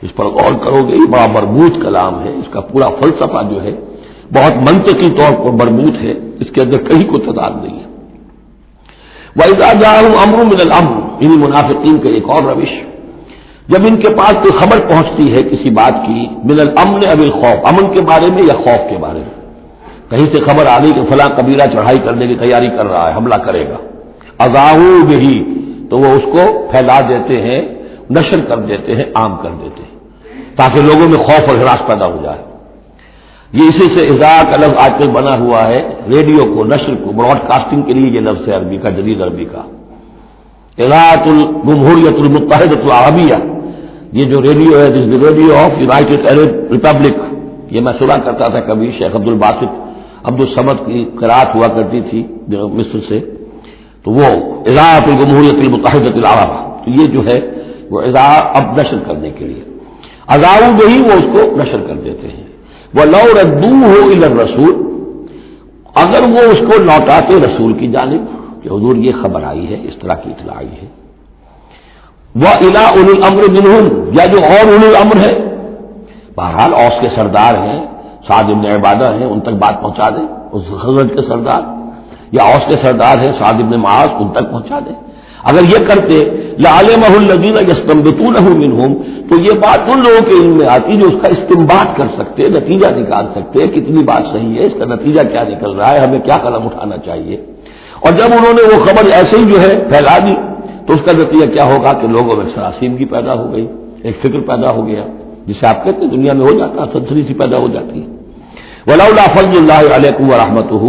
A: اس پر غور کرو گے، یہ بڑا مربوط کلام ہے، اس کا پورا فلسفہ جو ہے بہت منطقی طور پر مربوط ہے، اس کے اندر کہیں کوئی تضاد نہیں ہے۔ وَإِذَا جَاءَهُمْ أَمْرٌ مِّنَ الْأَمْرِ، انہی منافقین کا ایک اور روش، جب ان کے پاس کوئی خبر پہنچتی ہے کسی بات کی، من الامن اب الخوف، امن کے بارے میں یا خوف کے بارے میں، کہیں سے خبر آ گئی کہ فلاں قبیلہ چڑھائی کرنے کی تیاری کر رہا ہے، حملہ کرے گا، اذاعوا بہ، تو وہ اس کو پھیلا دیتے ہیں، نشر کر دیتے ہیں، عام کر دیتے ہیں، تاکہ لوگوں میں خوف اور ہراس پیدا ہو جائے۔ یہ اسی سے اذاع کا لفظ آج کل بنا ہوا ہے، ریڈیو کو، نشر کو، براڈ کاسٹنگ کے لیے یہ لفظ ہے عربی کا، جدید عربی کا، اذاعۃ الجمہوریۃ المتحدۃ العربیہ، یہ جو ریڈیو ہے، this the radio of United Arab Republic, یہ میں سنا کرتا تھا کبھی، شیخ عبد الباسط عبد الصمد کی قرات ہوا کرتی تھی مصر سے، تو وہ اذاعۃ الجمہوریۃ المتحدۃ العرب، تو یہ جو ہے وہ اذاع اب نشر کرنے کے لیے، اذاعوا بہ، وہ اس کو نشر کر دیتے ہیں۔ وَلَوْ رَدُّوهُ إِلَى الرَّسُولِ، اگر وہ اس کو لوٹاتے رسول کی جانب کہ حضور یہ خبر آئی ہے، اس طرح کی اطلاع آئی ہے، وَإِلَىٰ أُولِي الْأَمْرِ مِنْهُمْ، یا جو اور اولو الامر ہے، بہرحال اوس کے سردار ہیں، سعد بن عبادہ ہیں، ان تک بات پہنچا دیں، اس خزرج کے سردار، یا اوس کے سردار ہیں سعد بن معاذ، ان تک پہنچا دیں۔ اگر یہ کرتے لَعَلِمَهُ الَّذِينَ يَسْتَنبِطُونَهُ مِنْهُمْ، تو یہ بات ان لوگوں کے علم میں آتی جو اس کا استنباط کر سکتے، نتیجہ نکال سکتے، کتنی بات صحیح ہے، اس کا نتیجہ کیا نکل رہا ہے، ہمیں کیا قدم اٹھانا چاہیے۔ اور جب انہوں نے وہ خبر ایسے ہی جو ہے پھیلا دی، تو اس کا نتیجہ کیا ہوگا کہ لوگوں میں سراسیمگی پیدا ہو گئی، ایک فکر پیدا ہو گیا، جسے آپ کہتے ہیں دنیا میں ہو جاتا ہے، سنسنی سی پیدا ہو جاتی ہے۔ وَلَوْلَا فَضْلُ اللَّهِ عَلَيْكُمْ وَرَحْمَتُهُ،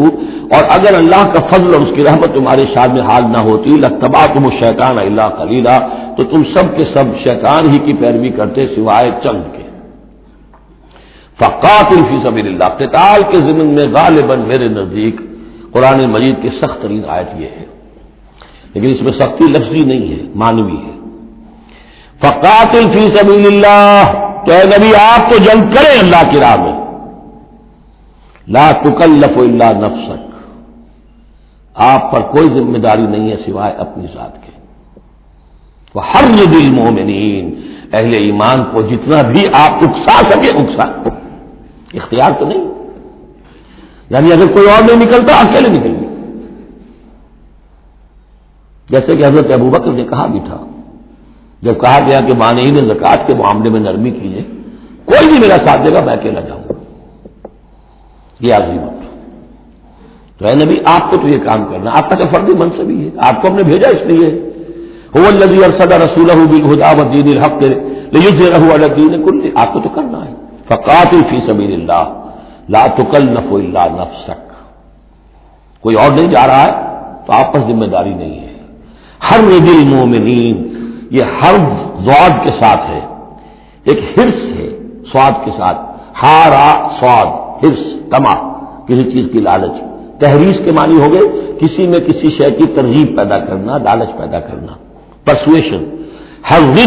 A: اور اگر اللہ کا فضل اور اس کی رحمت تمہارے شان میں حال نہ ہوتی، لَاتَّبَعْتُمُ الشَّيْطَانَ إِلَّا قَلِيلًا، تو تم سب کے سب شیطان ہی کی پیروی کرتے سوائے چند کے۔ فَقَاتِلْ فِي سَبِيلِ اللَّهِ، قتال کے ضمن میں غالباً میرے نزدیک قرآن مجید کی سخت ترین آیت یہ ہے، لیکن اس میں سختی لفظی نہیں ہے، معنوی ہے۔ فَقَاتِلْ فِي سَبِيلِ اللَّهِ، تو اے نبی آپ تو جنگ کریں اللہ کی راہ میں، لا تکلف الا نفسک، آپ پر کوئی ذمہ داری نہیں ہے سوائے اپنی ذات کے۔ وحرض المؤمنین، اہل ایمان کو جتنا بھی آپ اکسا سکے اکسا، اختیار تو نہیں، یعنی اگر کوئی اور نہیں نکلتا اکیلے نکلیے، جیسے کہ حضرت ابوبکر نے کہا بھی تھا، جب کہا گیا کہ مانعین زکوٰۃ کے معاملے میں نرمی کیجیے، کوئی نہیں میرا ساتھ دے گا، میں اکیلا جاؤں گا، یہ عظیمت۔ تو اے نبی آپ کو تو یہ کام کرنا، آپ کا تو فردی منصب ہی ہے، آپ کو ہم نے بھیجا اس لیے، هو الذی ارسل رسولہ بالہدی ودین الحق لیظہرہ علی الدین کلہ، آپ کو تو کرنا ہے۔ فقاتل فی سبیل اللہ لا تکلف الا نفسک، کوئی اور نہیں جا رہا ہے تو آپ پر ذمہ داری نہیں ہے۔ حرض المؤمنین، یہ حرض ضاد کے ساتھ ہے، ایک حرص ہے سواد کے ساتھ، ہارا سواد، حرص، طمع، کسی چیز کی لالچ، تحریس کے معنی ہو گئے کسی میں کسی شے کی ترغیب پیدا کرنا، لالچ پیدا کرنا، پرسویشن. حرض،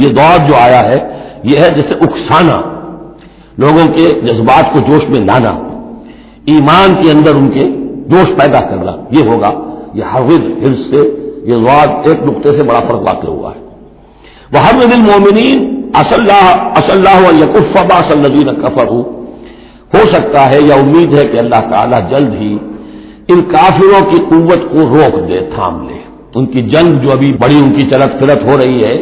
A: یہ دور جو آیا ہے یہ ہے جیسے اکسانا، لوگوں کے جذبات کو جوش میں لانا، ایمان کے اندر ان کے جوش پیدا کرنا، یہ ہوگا. یہ حرض، حرص سے یہ ضاد ایک نقطے سے بڑا فرق واقع ہوا ہے. وحرض المومنین عسى الله ان يكف باس الذين كفروا، ہو سکتا ہے یا امید ہے کہ اللہ تعالیٰ جلد ہی ان کافروں کی قوت کو روک دے، تھام لے. ان کی جنگ جو ابھی بڑی ان کی چلت پھرت ہو رہی ہے،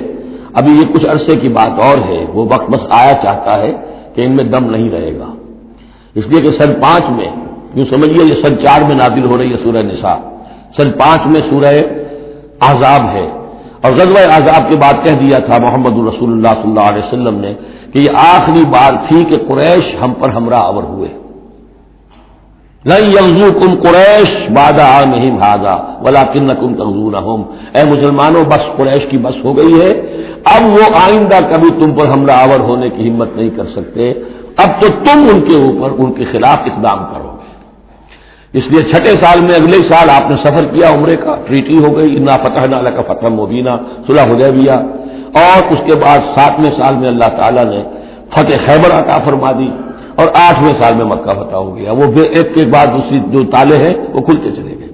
A: ابھی یہ کچھ عرصے کی بات اور ہے، وہ وقت بس آیا چاہتا ہے کہ ان میں دم نہیں رہے گا. اس لیے کہ سن 5 میں، یوں سمجھیے یہ سن 4 میں نازل ہو رہی ہے سورہ نساء، سن 5 میں سورہ احزاب ہے. اور غزوہ احزاب کے بعد کہہ دیا تھا محمد رسول اللہ صلی اللہ علیہ وسلم نے کہ یہ آخری بار تھی کہ قریش ہم پر ہمراہ آور ہوئے. لن یغزوکم قریش بعد عامہم ھذا ولکنکم تغزونہم، اے مسلمانوں بس قریش کی بس ہو گئی ہے، اب وہ آئندہ کبھی تم پر حملہ آور ہونے کی ہمت نہیں کر سکتے، اب تو تم ان کے اوپر ان کے خلاف اقدام کرو گے. اس لیے 6 سال میں اگلے سال آپ نے سفر کیا عمرے کا، ٹریٹی ہو گئی، انا فتحنا لک فتحا مبینا، صلح حدیبیہ، اور اس کے بعد 7ویں سال میں اللہ تعالیٰ نے فتح خیبر عطا فرما دی، اور 8ویں سال میں مکہ فتح ہو گیا. وہ ایک کے بعد دوسری جو تالے ہیں وہ کھلتے چلے گئے.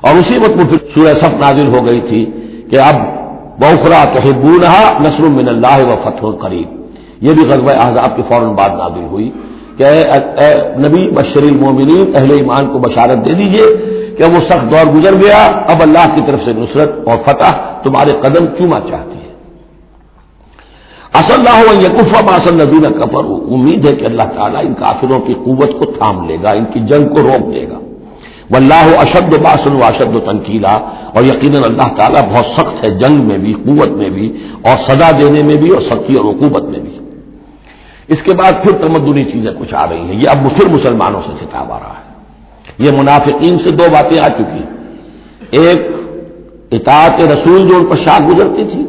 A: اور اسی وقت وہ پھر سورہ صف نازل ہو گئی تھی کہ اب وَأُخْرَىٰ تُحِبُّونَهَا نَصْرٌ مِّنَ اللَّهِ وَفَتْحٌ قَرِيبٌ. یہ بھی غزوہ احزاب کے فوراً بعد نازل ہوئی کہ اے نبی بشر المومنین، اہل ایمان کو بشارت دے دیجئے کہ وہ سخت دور گزر گیا، اب اللہ کی طرف سے نصرت اور فتح تمہارے قدم چوما چاہتی ہے. عسى الله ان يكف باس الذين كفروا، امید ہے کہ اللہ تعالیٰ ان کافروں کی قوت کو تھام لے گا، ان کی جنگ کو روک دے گا. واللہ اشد باس واشد تنکیلا، اور یقیناً اللہ تعالیٰ بہت سخت ہے جنگ میں بھی، قوت میں بھی، اور سزا دینے میں بھی، اور سختی اور عقوبت میں بھی. اس کے بعد پھر تمدنی چیزیں کچھ آ رہی ہیں. یہ اب پھر مسلمانوں سے خطاب آ رہا ہے. یہ منافقین سے 2 باتیں آ چکی، ایک اطاعت رسول جو ان پر شاہ گزرتی تھی،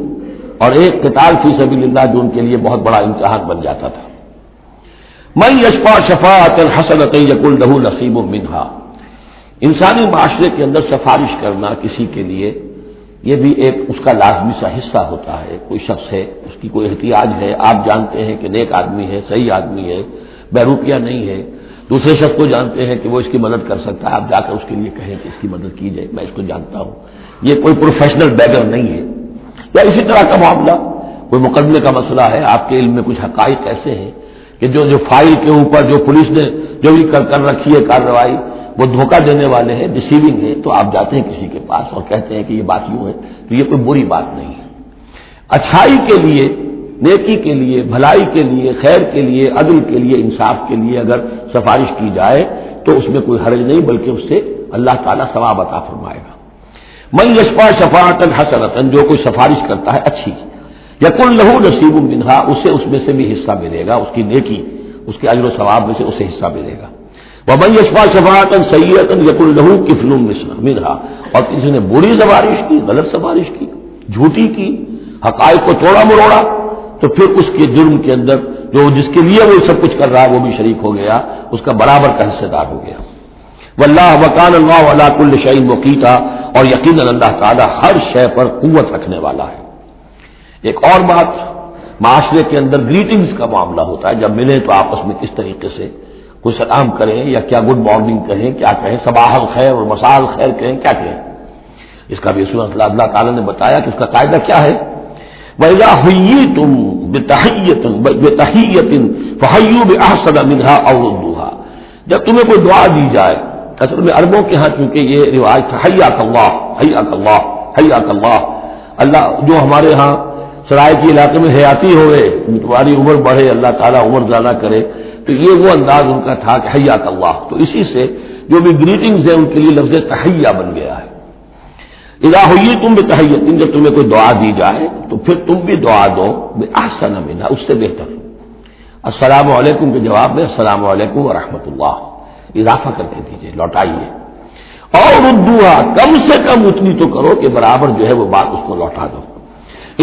A: اور ایک قتال فی سبیل اللہ جو ان کے لیے بہت بڑا امتحان بن جاتا تھا. من یشفع شفاعۃ حسنۃ یکن لہ نصیب منہا، انسانی معاشرے کے اندر سفارش کرنا کسی کے لیے یہ بھی ایک اس کا لازمی سا حصہ ہوتا ہے. کوئی شخص ہے، اس کی کوئی احتیاج ہے، آپ جانتے ہیں کہ نیک آدمی ہے، صحیح آدمی ہے، بیروپیہ نہیں ہے، دوسرے شخص کو جانتے ہیں کہ وہ اس کی مدد کر سکتا ہے، آپ جا کر اس کے لیے کہیں کہ اس کی مدد کی جائے، میں اس کو جانتا ہوں. یہ کوئی پروفیشنل بیگر نہیں ہے. یا اسی طرح کا معاملہ، کوئی مقدمے کا مسئلہ ہے، آپ کے علم میں کچھ حقائق ایسے ہیں کہ جو فائل کے اوپر جو پولیس نے جو بھی کر رکھی ہے کارروائی، وہ دھوکہ دینے والے ہیں، ڈسیونگ ہے، تو آپ جاتے ہیں کسی کے پاس اور کہتے ہیں کہ یہ بات یوں ہے، تو یہ کوئی بری بات نہیں ہے. اچھائی کے لیے، نیکی کے لیے، بھلائی کے لیے، خیر کے لیے، عدل کے لیے، انصاف کے لیے اگر سفارش کی جائے تو اس میں کوئی حرج نہیں، بلکہ اس سے اللہ تعالیٰ ثواب عطا فرمائے گا. من یشفع شفاعۃ حسنۃ، جو کوئی سفارش کرتا ہے اچھی، یکن لہ نصیب منہا، اسے اس میں سے بھی حصہ ملے گا، اس کی نیکی، اس کے اجر و ثواب میں سے اسے حصہ ملے گا. ومن یشفع شفاعۃ سیئۃ یکن لہ کفل منہا، اور کسی نے بری سفارش کی، غلط سفارش کی، جھوٹی کی، حقائق کو توڑا مروڑا، تو پھر اس کے جرم کے اندر جو جس کے لیے وہ سب کچھ کر رہا ہے وہ بھی شریک ہو گیا، اس کا برابر کا حصہ دار ہو گیا. واللہ وکان اللہ علی کل شیء مقیتا، اور یقیناً اللہ تعالیٰ ہر شے پر قوت رکھنے والا ہے. ایک اور بات، معاشرے کے اندر گریٹنگز کا معاملہ ہوتا ہے، جب ملیں تو آپس میں کس طریقے سے کوئی سلام کریں، یا کیا گڈ مارننگ کہیں، کیا کہیں، صباح الخیر اور مساء الخیر کہیں، کیا کہیں. اس کا بھی اللہ تعالیٰ نے بتایا کہ اس کا قاعدہ کیا ہے. وَإِذَا حُيِّيتُم بِتَحِيَّةٍ فَحَيُّوا بِأَحْسَنَ مِنْهَا أَوْ رُدُّوهَا، جب تمہیں کوئی دعا دی جائے، اصل میں عربوں کے ہاں چونکہ یہ رواج تھا حیاک اللہ حیاک اللہ حیاک اللہ، اللہ جو ہمارے ہاں سرائے کے علاقے میں حیاتی ہوئے، تمہاری عمر بڑھے، اللہ تعالیٰ عمر زیادہ کرے، تو یہ وہ انداز ان کا تھا کہ حیاک اللہ. تو اسی سے جو بھی گریٹنگز ہیں ان کے لیے لفظ تحیہ بن گیا ہے. اذا حییتم بتحیۃ، جب تمہیں کوئی دعا دی جائے تو پھر تم بھی دعا دو بأحسن منہا، اس سے بہتر. السلام علیکم کے جواب میں السلام علیکم ورحمۃ اللہ اضافہ کر کے دیجیے، لوٹائیے. اور ردوہا، کم سے کم اتنی تو کرو کہ برابر جو ہے وہ بات اس کو لوٹا دو.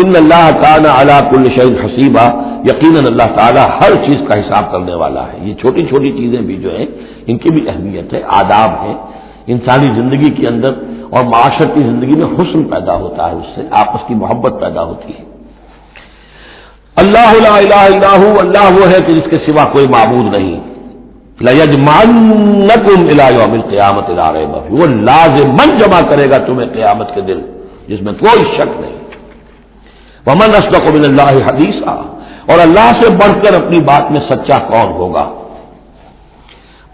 A: ان اللہ کان علی کل شیء حسیبا، یقیناً اللہ تعالیٰ ہر چیز کا حساب کرنے والا ہے. یہ چھوٹی چھوٹی چیزیں بھی جو ہیں ان کی بھی اہمیت ہے، آداب ہے. انسانی زندگی کے اندر اور معاشرتی زندگی میں حسن پیدا ہوتا ہے، اس سے آپس کی محبت پیدا ہوتی ہے. اللہ لا الہ الا ہو، اللہ وہ ہے کہ جس کے سوا کوئی معبود نہیں. لَيَجْمَعَنَّكُمْ إِلَىٰ يَوْمِ الْقِيَامَةِ لَا رَيْبَ فِيهِ، وہ لازماً جمع کرے گا تمہیں قیامت کے دن جس میں کوئی شک نہیں. وَمَنْ أَصْدَقُ مِنَ اللَّهِ حَدِيثًا، اور اللہ سے بڑھ کر اپنی بات میں سچا کون ہوگا.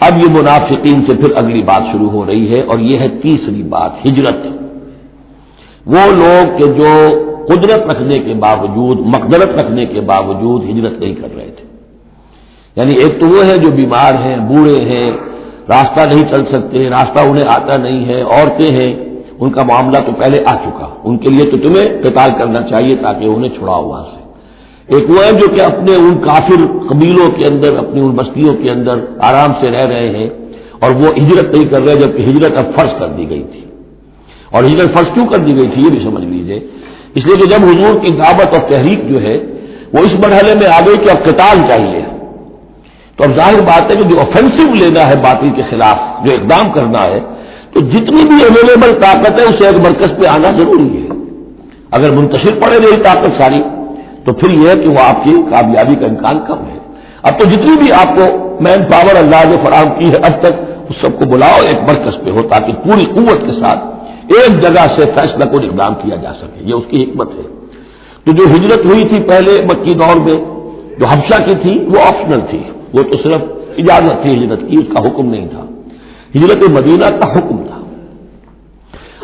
A: اب یہ منافقین سے پھر اگلی بات شروع ہو رہی ہے، اور یہ ہے تیسری بات، ہجرت. وہ لوگ کہ جو قدرت رکھنے کے باوجود، مقدرت رکھنے کے باوجود ہجرت نہیں کر رہے تھے. یعنی ایک تو وہ ہے جو بیمار ہیں، بوڑھے ہیں، راستہ نہیں چل سکتے، راستہ انہیں آتا نہیں ہے، عورتیں ہیں، ان کا معاملہ تو پہلے آ چکا، ان کے لیے تو تمہیں قتال کرنا چاہیے تاکہ انہیں چھڑاؤ وہاں سے. ایک وہ ہے جو کہ اپنے ان کافر قبیلوں کے اندر، اپنی ان بستیوں کے اندر آرام سے رہ رہے ہیں اور وہ ہجرت نہیں کر رہے، جبکہ ہجرت اب فرض کر دی گئی تھی. اور ہجرت فرض کیوں کر دی گئی تھی یہ بھی سمجھ لیجئے. اس لیے کہ جب حضور کی دعوت اور تحریک جو ہے وہ اس مرحلے میں آ گئی کہ اب قتال چاہیے، تو اب ظاہر بات ہے کہ جو آفینسو لینا ہے باطل کے خلاف، جو اقدام کرنا ہے، تو جتنی بھی اویلیبل طاقت ہے اسے ایک مرکز پہ آنا ضروری ہے. اگر منتشر پڑے رہی طاقت ساری تو پھر یہ ہے کہ وہ آپ کی کامیابی کا امکان کم ہے. اب تو جتنی بھی آپ کو مین پاور اللہ نے فراہم کی ہے اب تک، اس سب کو بلاؤ ایک مرکز پہ ہو تاکہ پوری قوت کے ساتھ ایک جگہ سے فیصلہ کو اقدام کیا جا سکے. یہ اس کی حکمت ہے. تو جو ہجرت ہوئی تھی پہلے مکی دور میں، جو حبشہ کی تھی، وہ آپشنل تھی، وہ تو صرف اجازت تھی ہجرت کی، اس کا حکم نہیں تھا. ہجرت مدینہ کا حکم تھا.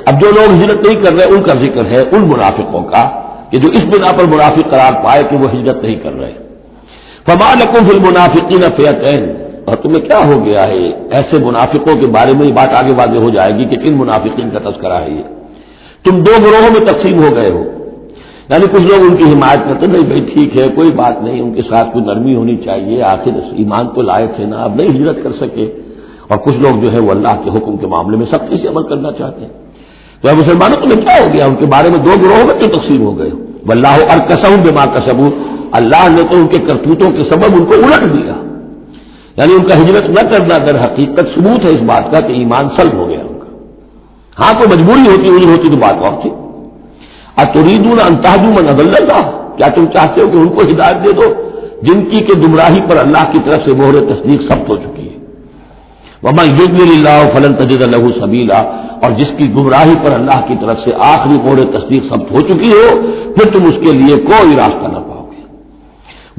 A: اب جو لوگ ہجرت نہیں کر رہے ان کا ذکر ہے ان منافقوں کا کہ جو اس بنا پر منافق قرار پائے کہ وہ ہجرت نہیں کر رہے. فما لکم فی المنافقین فئتین، اور تمہیں کیا ہو گیا ہے ایسے منافقوں کے بارے میں. یہ بات آگے واضح ہو جائے گی کہ کن منافقین کا تذکرہ ہے. یہ تم دو گروہوں میں تقسیم ہو گئے ہو. یعنی کچھ لوگ ان کی حمایت کرتے نہیں بھائی ٹھیک ہے کوئی بات نہیں، ان کے ساتھ کوئی نرمی ہونی چاہیے، آخر ایمان تو لائے تھے نا، اب نہیں ہجرت کر سکے. اور کچھ لوگ جو ہے وہ اللہ کے حکم کے معاملے میں سختی سے عمل کرنا چاہتے ہیں. تو اے مسلمانوں تمہیں کیا ہو گیا؟ ان کے بارے میں دو گروہوں میں کیوں تقسیم ہو گئے؟ واللہ ارکسہم بما کسبوا، اللہ نے تو ان کے کرتوتوں کے سبب ان کو الٹ دیا. یعنی ان کا ہجرت نہ کرنا در حقیقت ثبوت ہے اس بات کا کہ ایمان سلب ہو گیا ان کا. ہاں کوئی مجبوری ہوتی نہیں ہوتی تو بات اور تھی. اتریدون ان تہدوا من اضل اللہ، کیا تم چاہتے ہو کہ ان کو ہدایت دے دو جن کی کہ گمراہی پر اللہ کی طرف سے مہر تصدیق ثبت ہو چکی ہے. ومن یضلل اللہ فلن تجد له سبیلا، اور جس کی گمراہی پر اللہ کی طرف سے آخری مہر تصدیق ثبت ہو چکی ہو پھر تم اس کے لیے کوئی راستہ نہ پاؤ گے.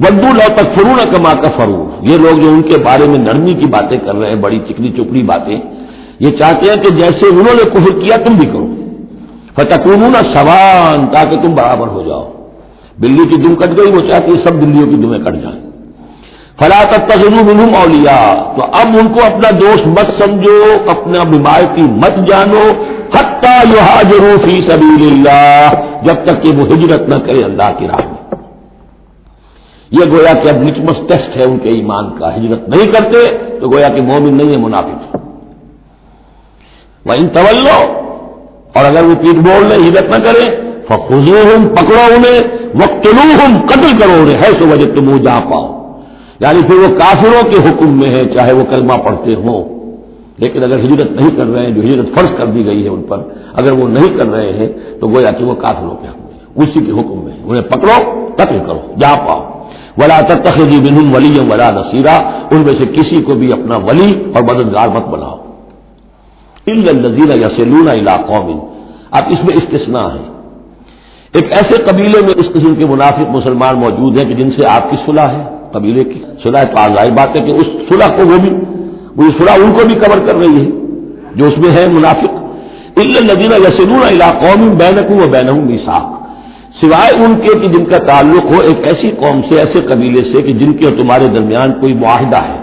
A: ودوا لو تکفرون کما کفروا، یہ لوگ جو ان کے بارے میں نرمی کی باتیں کر رہے ہیں، بڑی چکنی چپڑی باتیں، یہ چاہتے ہیں کہ جیسے انہوں نے کفر کیا تم بھی کرو. فتکونون سواء، تاکہ تم برابر ہو جاؤ. بلی کی دم کٹ گئی، وہ چاہتی ہے سب بلیوں کی دمیں کٹ جائیں. فلا تتخذوا منهم اولیاء، تو اب ان کو اپنا دوست مت سمجھو، اپنا حمایتی مت جانو. حتی یہاجروا فی سبیل اللہ، جب تک کہ وہ ہجرت نہ کرے اللہ کی راہ میں. یہ گویا کہ اب لٹمس ٹیسٹ ہے ان کے ایمان کا. ہجرت نہیں کرتے تو گویا کہ مومن نہیں ہے، منافق. وَإِن تَوَلَّوْا، اور اگر وہ پیٹ موڑ لیں، ہجرت نہ کریں، فَخُذُوهُمْ، پکڑو انہیں، وَاقْتُلُوهُمْ، قتل کرو انہیں، حیث وجدتموہ، جہاں پاؤ. یعنی پھر وہ کافروں کے حکم میں ہے چاہے وہ کلمہ پڑھتے ہوں، لیکن اگر ہجرت نہیں کر رہے ہیں، جو ہجرت فرض کر دی گئی ہے ان پر، اگر وہ نہیں کر رہے ہیں تو گویا کہ وہ کافروں کے حکم میں، اسی کے حکم میں انہیں پکڑو، قتل کرو جہاں پاؤ. وَلَا تَتَّخِذُوا مِنْهُمْ وَلِيًّا وَلَا نَصِيرًا، ان میں سے کسی کو بھی اپنا ولی اور مددگار مت بناؤ. إِلَّا الَّذِينَ يَصِلُونَ إِلَىٰ قَوْمٍ، اب اس میں استثناء ہے. ایک ایسے قبیلے میں اس قسم کے منافق مسلمان موجود ہیں کہ جن سے آپ کی صلح ہے، قبیلے کی صلح ہے، تو ظاہر بات ہے کہ اس صلح کو وہ صلح ان کو بھی کور کر رہی ہے جو اس میں ہے منافق. إِلَّا الَّذِينَ يَصِلُونَ إِلَىٰ قَوْمٍ بَيْنَكُمْ وَبَيْنَهُم مِّيثَاقٌ، سوائے ان کے کہ جن کا تعلق ہو ایک ایسی قوم سے، ایسے قبیلے سے کہ جن کے اور تمہارے درمیان کوئی معاہدہ ہے.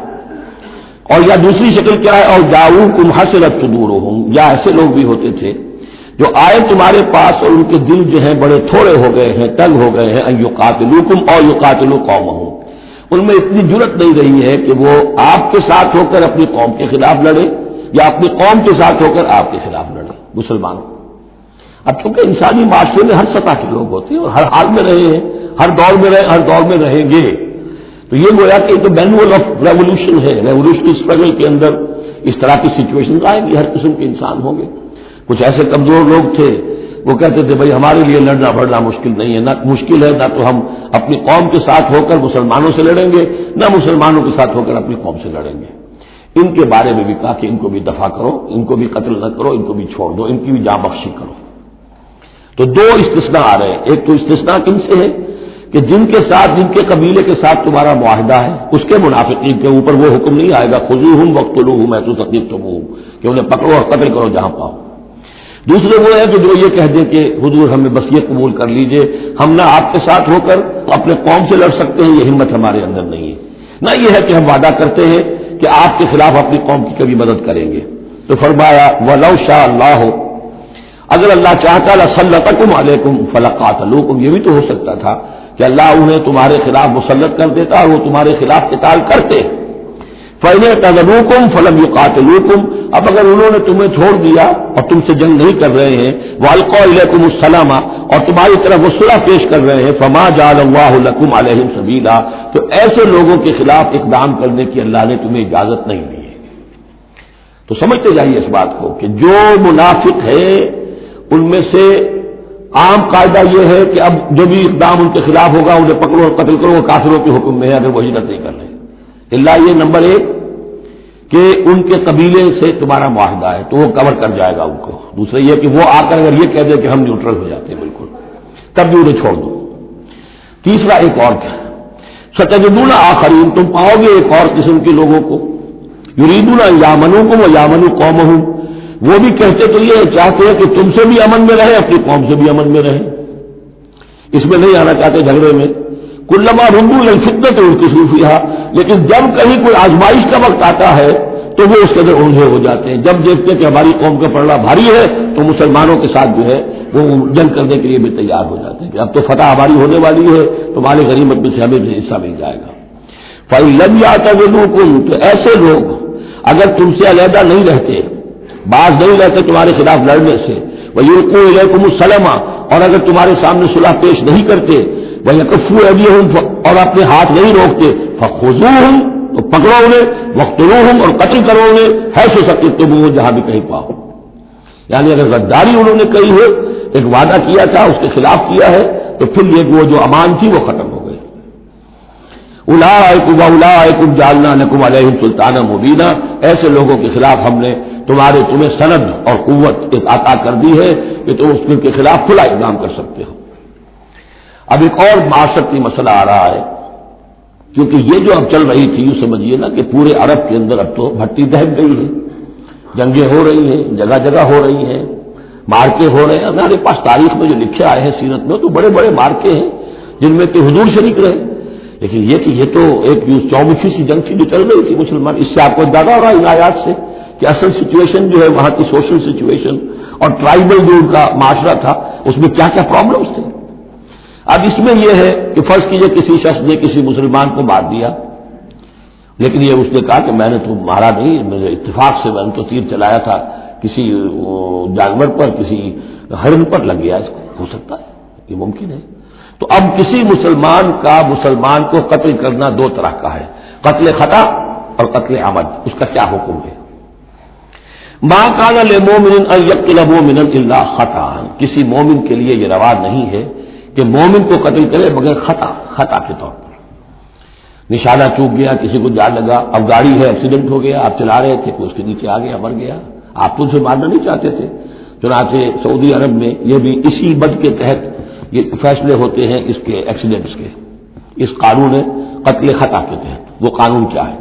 A: اور یا دوسری شکل کیا ہے، اور جاؤکم حصرت صدورہم، یا ایسے لوگ بھی ہوتے تھے جو آئے تمہارے پاس اور ان کے دل جو ہیں بڑے تھوڑے ہو گئے ہیں، تنگ ہو گئے ہیں، ان یقاتلوکم او یقاتلوا قومہم، ان میں اتنی جرأت نہیں رہی ہے کہ وہ آپ کے ساتھ ہو کر اپنی قوم کے خلاف لڑے یا اپنی قوم کے ساتھ ہو کر آپ کے خلاف لڑے. مسلمانوں اب چونکہ انسانی معاشرے میں ہر سطح کے لوگ ہوتے ہیں اور ہر حال میں رہے ہیں، ہر دور میں رہے، ہر دور میں رہیں گے، تو یہ گویا کہ تو مینول آف ریولیوشن ہے، ریولیوشنری اسٹرگل کے اندر اس طرح کی سچویشن آئیں گی، ہر قسم کے انسان ہوں گے۔ کچھ ایسے کمزور لوگ تھے وہ کہتے تھے بھائی ہمارے لیے لڑنا بڑھنا مشکل نہیں ہے، نہ مشکل ہے، نہ تو ہم اپنی قوم کے ساتھ ہو کر مسلمانوں سے لڑیں گے، نہ مسلمانوں کے ساتھ ہو کر اپنی قوم سے لڑیں گے۔ ان کے بارے میں بھی کہا کہ ان کو بھی دفع کرو، ان کو بھی قتل نہ کرو، ان کو بھی چھوڑ دو، ان کی بھی جاں بخشی کرو۔ تو دو استثناء آ رہے ہیں، ایک تو استثناء کن سے ہے کہ جن کے ساتھ، جن کے قبیلے کے ساتھ تمہارا معاہدہ ہے، اس کے منافقین کے اوپر وہ حکم نہیں آئے گا خذوہم وقتلوہم حیث ثقفتموہم کہ انہیں پکڑو اور قتل کرو جہاں پاؤ۔ دوسرے وہ ہے کہ جو یہ کہہ دیں کہ حضور ہمیں بس یہ قبول کر لیجئے، ہم نہ آپ کے ساتھ ہو کر اپنے قوم سے لڑ سکتے ہیں، یہ ہمت ہمارے اندر نہیں ہے، نہ یہ ہے کہ ہم وعدہ کرتے ہیں کہ آپ کے خلاف اپنی قوم کی کبھی مدد کریں گے۔ تو فرمایا وَلَوْ شَاءَ اللَّهُ، اگر اللہ چاہتا لَسَلَّطَكُمْ عَلَيْكُمْ فَلَقَاتَلُوكُمْ، یہ بھی تو ہو سکتا تھا کہ اللہ انہیں تمہارے خلاف مسلط کر دیتا اور وہ تمہارے خلاف قتال کرتے۔ فَإِنِ اعْتَزَلُوكُمْ فَلَمْ يُقَاتِلُوكُمْ، اب اگر انہوں نے تمہیں چھوڑ دیا اور تم سے جنگ نہیں کر رہے ہیں، وَأَلْقَوْا إِلَيْكُمُ السَّلَامَ، اور تمہاری طرف وہ صلح پیش کر رہے ہیں، فَمَا جَعَلَ اللَّهُ لَكُمْ عَلَيْهِمْ سَبِيلًا، تو ایسے لوگوں کے خلاف اقدام کرنے کی اللہ نے تمہیں اجازت نہیں دی ہے۔ تو سمجھتے جائیے اس بات کو کہ جو منافق ہے ان میں سے عام قاعدہ یہ ہے کہ اب جو بھی اقدام ان کے خلاف ہوگا انہیں پکڑو اور قتل کرو، وہ کافروں کے حکم میں ہے اگر وہ ہجرت نہیں کر رہے۔ اللہ یہ نمبر ایک کہ ان کے قبیلے سے تمہارا معاہدہ ہے تو وہ کور کر جائے گا ان کو۔ دوسرا یہ کہ وہ آ کر اگر یہ کہہ دے کہ ہم نیوٹرل ہو جاتے ہیں بالکل، تب بھی انہیں چھوڑ دو۔ تیسرا ایک اور کیا، ستجدون آخرین، تم پاؤ گے ایک اور قسم کے لوگوں کو، یریدون ان یامنوکم و یامنوا قومہم، وہ بھی کہتے تو یہ چاہتے ہیں کہ تم سے بھی امن میں رہے، اپنی قوم سے بھی امن میں رہے، اس میں نہیں آنا چاہتے جھگڑے میں۔ کلما ردوا الی الفتنۃ ارکسوا فیہا، لیکن جب کہیں کوئی آزمائش کا وقت آتا ہے تو وہ اس کے اندر الجھے ہو جاتے ہیں۔ جب دیکھتے ہیں کہ ہماری قوم کا پلڑا بھاری ہے تو مسلمانوں کے ساتھ جو ہے وہ جنگ کرنے کے لیے بھی تیار ہو جاتے ہیں کہ اب تو فتح ہماری ہونے والی ہے تو مال غنیمت میں سے ہمیں بھی حصہ مل جائے گا۔ فَإِن لَّمْ يَعْتَزِلُوكُمْ، تو ایسے لوگ اگر تم سے علیحدہ نہیں رہتے، باز نہیں رہتے تمہارے خلاف لڑنے سے، وَيُلْقُوا إِلَيْكُمُ السَّلَامَ، اور اگر تمہارے سامنے صلح پیش نہیں کرتے، وَيَكُفُّوا أَيْدِيَهُمْ، اور اپنے ہاتھ نہیں روکتے، فَخُذُوهُمْ، تو پکڑو انہیں، وَاقْتُلُوهُمْ، اور قتل کرو انہیں، حیث ثقفتموہم، جہاں بھی کہیں پاؤ۔ یعنی اگر غداری انہوں نے کہی ہے، ایک وعدہ کیا تھا اس کے خلاف کیا ہے، تو پھر یہ وہ جو امان تھی وہ ختم ہو گئی۔ اولئک واولئک جعلنا لکم علیہم سلطانا مبینا، ایسے لوگوں کے خلاف ہم نے تمہیں سند اور قوت عطا کر دی ہے کہ تم اس کے خلاف کھلا اقدام کر سکتے ہو۔ اب ایک اور معاشرتی مسئلہ آ رہا ہے، کیونکہ یہ جو اب چل رہی تھی یوں سمجھیے نا کہ پورے عرب کے اندر اب تو بھٹی دہک گئی ہے، جنگیں ہو رہی ہیں، جگہ جگہ ہو رہی ہیں، مارکے ہو رہے ہیں۔ ہمارے پاس تاریخ میں جو لکھے آئے ہیں سیرت میں تو بڑے بڑے مارکے ہیں جن میں کہ حضور شریک رہے، لیکن یہ تو ایک 24 سی جنگ تھی جو چل رہی تھی مسلمان۔ اس سے آپ کو اندازہ ہو رہا ہے ان آیات سے کہ اصل سچویشن جو ہے وہاں کی سوشل سچویشن اور ٹرائبل جو ان کا معاشرہ تھا اس میں کیا کیا پرابلمس تھے۔ اب اس میں یہ ہے کہ فرض کیجئے کسی شخص نے کسی مسلمان کو مار دیا، لیکن یہ اس نے کہا کہ میں نے تو مارا نہیں، میرے اتفاق سے میں نے تو تیر چلایا تھا کسی جانور پر، کسی ہرن پر لگ گیا، اس کو ہو سکتا ہے، یہ ممکن ہے۔ تو اب کسی مسلمان کا مسلمان کو قتل کرنا دو طرح کا ہے، قتل خطا اور قتل عمد، اس کا کیا حکم ہے؟ ما کان للمؤمن ان یقتل مؤمنا الا خطا، کسی مومن کے لیے یہ روا نہیں ہے کہ مومن کو قتل کرے مگر خطا کے طور پر، نشانہ چوک گیا، کسی کو جان لگا، اب گاڑی ہے ایکسیڈنٹ ہو گیا، آپ چلا رہے تھے کوئی اس کے نیچے آ گیا مر گیا، آپ تو اسے مارنا نہیں چاہتے تھے، چنانچہ سعودی عرب میں یہ بھی اسی بد کے تحت یہ فیصلے ہوتے ہیں اس کے ایکسیڈنٹس کے، اس قانون قتل خطا کے تحت۔ وہ قانون کیا ہے؟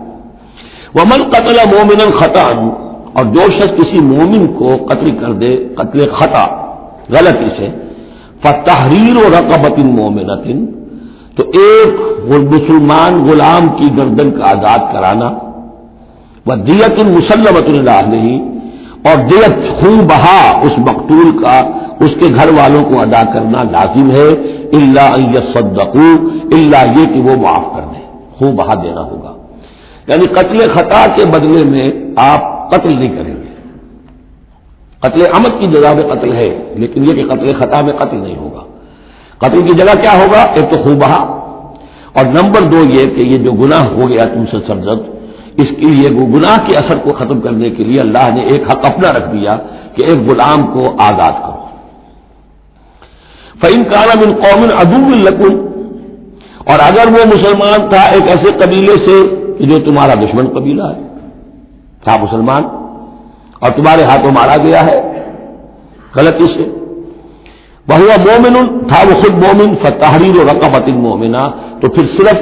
A: ومن قتل مومنا خطا، اور جو شخص کسی مومن کو قتل کر دے قتل خطا غلطی سے، فتحریر رقبۃ مؤمنۃ، تو ایک مسلمان غلام کی گردن کا آزاد کرانا، ودیۃ مسلمۃ الی اہلہ، اور دیت خون بہا اس مقتول کا اس کے گھر والوں کو ادا کرنا لازم ہے، الا ان یصدقوا، الا یہ کہ وہ معاف کر دیں، خون بہا دینا ہوگا۔ یعنی قتل خطا کے بدلے میں آپ قتل نہیں کریں گے، قتل عمد کی جزا میں قتل ہے، لیکن یہ کہ قتل خطا میں قتل نہیں ہوگا۔ قتل کی جگہ کیا ہوگا؟ ایک تو خون بہا، اور نمبر دو یہ کہ یہ جو گناہ ہو گیا تم سے سرزد، اس کے لیے وہ گناہ کے اثر کو ختم کرنے کے لیے اللہ نے ایک حق اپنا رکھ دیا کہ ایک غلام کو آزاد کرو۔ فَإِن كَانَ مِن قَوْمٍ عَدُوٍّ لَكُمْ، اور اگر وہ مسلمان تھا ایک ایسے قبیلے سے کہ جو تمہارا دشمن قبیلہ ہے، تھا مسلمان اور تمہارے ہاتھوں مارا گیا ہے غلطی سے، وَهُوَ مُؤْمِنٌ، تھا وہ خود مومن، فَتَحْرِيرُ رَقَبَةٍ مُؤْمِنَةٍ، تو پھر صرف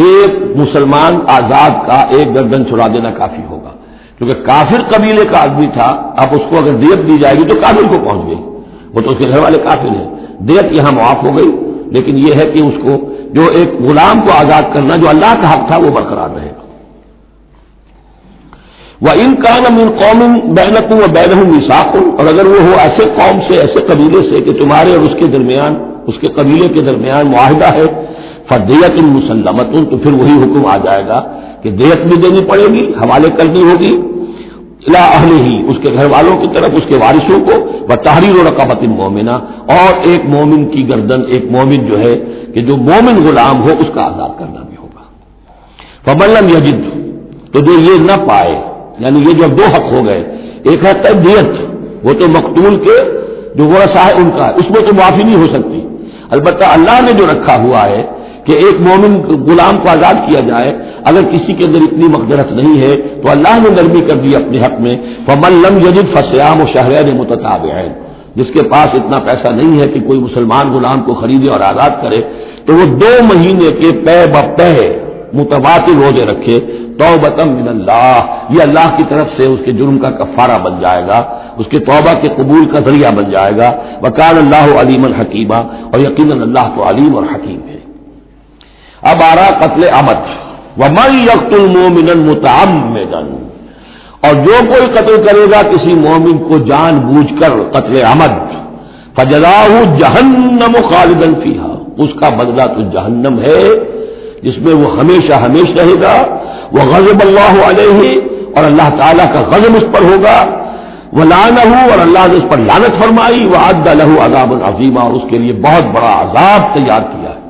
A: ایک مسلمان آزاد کا ایک گردن چھڑا دینا کافی ہوگا، کیونکہ کافر قبیلے کا آدمی تھا، اب اس کو اگر دیت دی جائے گی تو کافر کو پہنچ گئی، وہ تو اس کے گھر والے کافر ہیں، دیت یہاں معاف ہو گئی، لیکن یہ ہے کہ اس کو جو ایک غلام کو آزاد کرنا جو اللہ کا حق تھا وہ برقرار رہے گا۔ وَإِن كَانَ مِن قَوْمٍ بَيْنَكُمْ وَبَيْنَهُم مِيثَاقٌ، اور اگر وہ ہو ایسے قوم سے، ایسے قبیلے سے کہ تمہارے اور اس کے درمیان، اس کے قبیلے کے درمیان معاہدہ ہے، فَدِيَةٌ مُسَلَّمَةٌ، تو پھر وہی حکم آ جائے گا کہ دیت بھی دینی پڑے گی، حوالے کرنی ہوگی، الی اہلہ، اس کے گھر والوں کی طرف، اس کے وارثوں کو، وتحریر رقبۃ مؤمنہ، اور ایک مومن کی گردن، ایک مومن جو ہے کہ جو مومن غلام ہو اس کا آزاد کرنا بھی ہوگا۔ فمن لم یجد، تو جو یہ نہ پائے، یعنی یہ جو دو حق ہو گئے، ایک ہے دیت، وہ تو مقتول کے جو ورثہ ہے ان کا، اس میں تو معافی نہیں ہو سکتی، البتہ اللہ نے جو رکھا ہوا ہے کہ ایک مومن غلام کو آزاد کیا جائے، اگر کسی کے اندر اتنی مقدرت نہیں ہے تو اللہ نے نرمی کر دی اپنے حق میں، فمن لم یجد فصیام شہرین متتابعین، جس کے پاس اتنا پیسہ نہیں ہے کہ کوئی مسلمان غلام کو خریدے اور آزاد کرے، تو وہ 2 مہینے کے پے بپے متواتر روزے رکھے، توبۃ من اللہ، یہ اللہ کی طرف سے اس کے جرم کا کفارہ بن جائے گا، اس کے توبہ کے قبول کا ذریعہ بن جائے گا، وکان اللہ علیما حکیما، اور یقیناً اللہ تو علیم اور حکیم ہے۔ اب آ رہا قتل عمد، ومن یقتل مؤمنا متعمدا، اور جو کوئی قتل کرے گا کسی مومن کو جان بوجھ کر قتل عمد، فجزاؤہ جہنم خالدا فیہا، اس کا بدلہ تو جہنم ہے جس میں وہ ہمیشہ ہمیشہ رہے گا، وغضب اللہ علیہ، اور اللہ تعالیٰ کا غضب اس پر ہوگا، ولعنہ، اور اللہ نے اس پر لعنت فرمائی، وعد لہ عذابا عظیما، اور اس کے لیے بہت بڑا عذاب تیار کیا ہے۔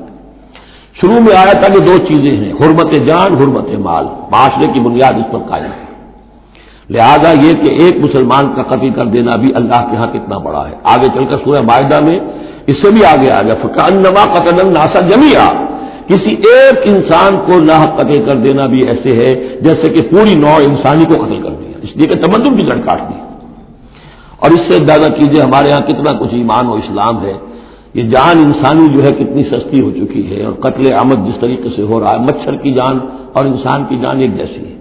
A: شروع میں آیا تھا کہ 2 چیزیں ہیں، حرمت جان، حرمت مال، معاشرے کی بنیاد اس پر قائم ہے، لہذا یہ کہ ایک مسلمان کا قتل کر دینا بھی اللہ کے ہاں کتنا بڑا ہے۔ آگے چل کر سورہ مائدہ میں اس سے بھی آگے آ گیا، فکأنما قتل الناس جميعا، کسی ایک انسان کو ناحق قتل کر دینا بھی ایسے ہے جیسے کہ پوری نوع انسانی کو قتل کر دیا، اس لیے کہ تمدن کی جڑ کاٹ دی۔ اور اس سے اندازہ کیجیے ہمارے ہاں کتنا کچھ ایمان و اسلام ہے، یہ جان انسانی جو ہے کتنی سستی ہو چکی ہے، اور قتل عمد جس طریقے سے ہو رہا ہے، مچھر کی جان اور انسان کی جان ایک جیسی ہے۔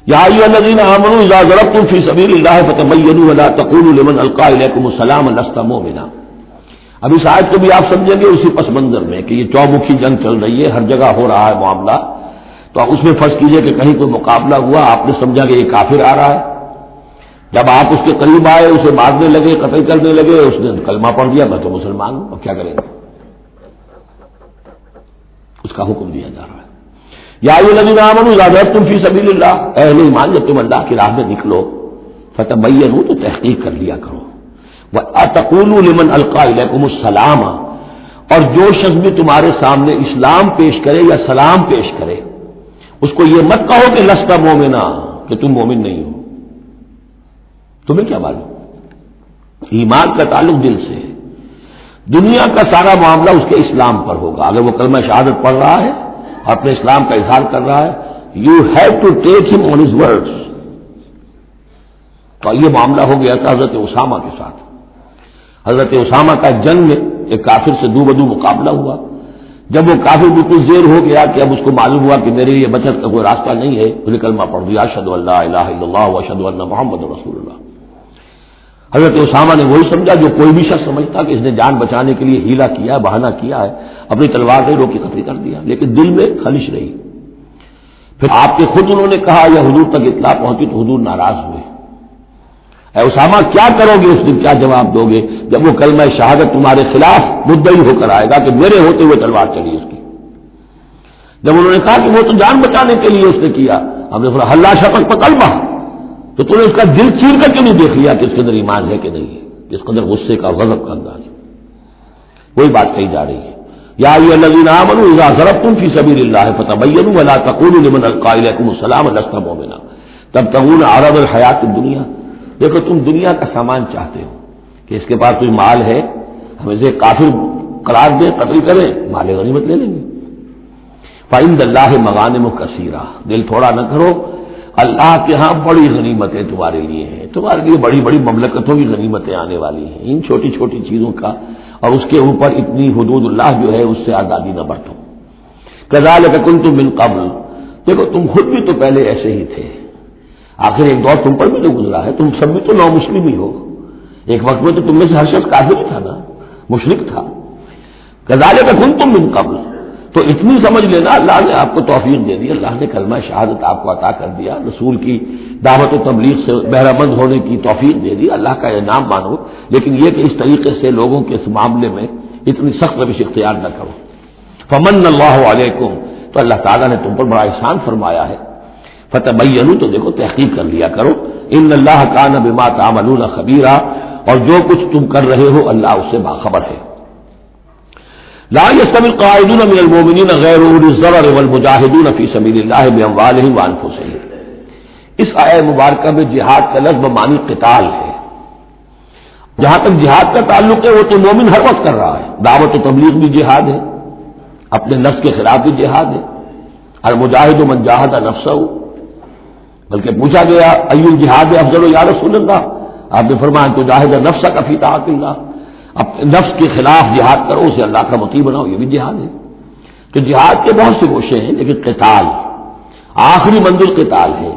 A: یا ایھا الذین آمنوا اذا ضربتم فی سبیل اللہ فتبینوا ولا تقولوا لمن القی الیکم السلام لست مؤمنا۔ اب اس آیت کو بھی آپ سمجھیں گے اسی پس منظر میں کہ یہ چومکھی جنگ چل رہی ہے، ہر جگہ ہو رہا ہے معاملہ، تو اس میں فرض کیجئے کہ کہیں کوئی مقابلہ ہوا، آپ نے سمجھا کہ یہ کافر آ رہا ہے، جب آپ اس کے قریب آئے، اسے مارنے لگے، قتل کرنے لگے، اس نے کلمہ پڑھ دیا، میں تو مسلمان ہوں، اب کیا کریں گے؟ اس کا حکم دیا جا رہا ہے، یا ایھا الذین آمنوا اذا ضربتم فی سبیل اللہ، اہل ایمان جب تم اللہ کی راہ میں نکلو، فتبینوا، تو تحقیق کر لیا کرو، وَأَتَقُولُوا لِمَنْ أَلْقَى إِلَيْكُمُ السَّلَامَ، اور جو شخص بھی تمہارے سامنے اسلام پیش کرے یا سلام پیش کرے، اس کو یہ مت کہو کہ لست مومنا، کہ تم مومن نہیں ہو، تمہیں کیا معلوم؟ ایمان کا تعلق دل سے ہے، دنیا کا سارا معاملہ اس کے اسلام پر ہوگا۔ اگر وہ کلمہ شہادت پڑھ رہا ہے اور اپنے اسلام کا اظہار کر رہا ہے، یو ہیو ٹو ٹیک ہم آن ہز ورڈز۔ تو یہ معاملہ ہو گیا تھا حضرت اسامہ کے ساتھ، حضرت اسامہ کا جنگ میں ایک کافر سے دو بدو مقابلہ ہوا، جب وہ کافر بالکل زیر ہو گیا کہ اب اس کو معلوم ہوا کہ میرے لیے بچت کا کوئی راستہ نہیں ہے، اس نے کلمہ پڑھ دیا، اشہد ان لا الہ الا اللہ واشہد ان محمد رسول اللہ۔ حضرت اسامہ نے وہی سمجھا جو کوئی بھی شخص سمجھتا کہ اس نے جان بچانے کے لیے ہیلا کیا ہے، بہانہ کیا ہے، اپنی تلوار سے روکی قتل کر دیا، لیکن دل میں خلش رہی۔ پھر آپ کے خود انہوں نے کہا یا حضور تک اطلاع پہنچی تو حضور ناراض ہوئے، اے اسامہ کیا کرو گے اس دن، کیا جواب دو گے جب وہ کلمہ شہادت تمہارے خلاف مدعی ہو کر آئے گا کہ میرے ہوتے ہوئے تلوار چلی اس کی؟ جب انہوں نے کہا کہ وہ تو جان بچانے کے لیے اس نے کیا، ہم نے فرمایا حلا شفق پکلمہ، تو تم نے اس کا دل چیر کر کیوں نہیں دیکھ لیا کہ اس کے اندر ایمان ہے کہ نہیں ہے؟ اس قدر غصے کا غضب کا انداز، وہی بات کہی جا رہی ہے، یا ایھا الذین آمنوا اذا ضربتم فی سبیل اللہ فتبینوا ولا تقولوا لمن القی الیکم السلام لست مؤمنا تبتغون عرض الحیات الدنیا۔ دیکھو تم دنیا کا سامان چاہتے ہو کہ اس کے پاس کوئی مال ہے، ہمیں سے کافر قرار دیں، قتل کریں، مال غنیمت لے لیں گے۔ فعند اللہ مغانم کثیرہ، دل تھوڑا نہ کرو، اللہ کے ہاں بڑی غنیمتیں تمہارے لیے ہیں، تمہارے لیے بڑی بڑی مملکتوں کی غنیمتیں آنے والی ہیں، ان چھوٹی چھوٹی چیزوں کا اور اس کے اوپر اتنی حدود اللہ جو ہے اس سے آزادی نہ برتو۔ کذالک کنتم من قبل، دیکھو تم خود بھی تو پہلے ایسے ہی تھے، آخر ایک دور تم پر بھی تو گزرا ہے، تم سب بھی تو نو مسلم ہی ہو، ایک وقت میں تو تم میں سے ہر شخص کافر ہی تھا نا، مشرک تھا۔ کذالک کنتم من قبل، تو اتنی سمجھ لینا اللہ نے آپ کو توفیق دے دی، اللہ نے کلمہ شہادت آپ کو عطا کر دیا، رسول کی دعوت و تبلیغ سے بہرہ مند ہونے کی توفیق دے دی، اللہ کا انعام مانو، لیکن یہ کہ اس طریقے سے لوگوں کے اس معاملے میں اتنی سخت روش اختیار نہ کرو۔ فمن اللہ علیکم، تو اللہ تعالیٰ نے تم پر بڑا احسان فرمایا ہے، فتبینوا، تو دیکھو تحقیق کر لیا کرو، ان اللہ کان بما تعملون خبیرا، اور جو کچھ تم کر رہے ہو اللہ اس سے باخبر ہے۔ لا يستوي القاعدون من المؤمنین غیر اولی الضرر والمجاہدون فی سبیل اللہ باموالہم وانفسہم۔ اس آیہ مبارکہ میں جہاد کا لفظ بمعنی قتال ہے، جہاں تک جہاد کا تعلق ہے وہ تو مومن ہر وقت کر رہا ہے، دعوت و تبلیغ بھی جہاد ہے، اپنے نفس کے خلاف بھی جہاد ہے، المجاہد من جاہد نفسہ، بلکہ پوچھا گیا ای الجہاد افضل یا رسول اللہ، آپ نے فرمایا تو جاہد نفسک فی طاعت اللہ، اپنے نفس کے خلاف جہاد کرو، اسے اللہ کا مطیع بناؤ، یہ بھی جہاد ہے۔ تو جہاد کے بہت سے گوشے ہیں، لیکن قتال آخری منزل قتال ہے،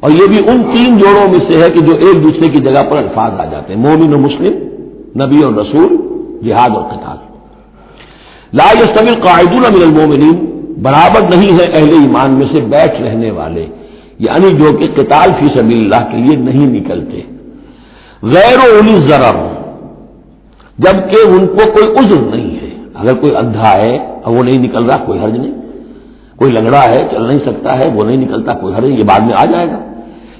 A: اور یہ بھی ان تین جوڑوں میں سے ہے کہ جو ایک دوسرے کی جگہ پر الفاظ آ جاتے ہیں، مومن و مسلم، نبی اور رسول، جہاد اور قتال۔ لا يستوي القاعدون من المؤمنین، برابر نہیں ہے اہل ایمان میں سے بیٹھ رہنے والے، یعنی جو کہ قتال فی سبیل اللہ کے لیے نہیں نکلتے، غیر اولی الضرر، جبکہ ان کو کوئی عذر نہیں ہے، اگر کوئی اندھا ہے اور وہ نہیں نکل رہا کوئی حرج نہیں، کوئی لنگڑا ہے چل نہیں سکتا ہے وہ نہیں نکلتا کوئی حرج نہیں، یہ بعد میں آ جائے گا،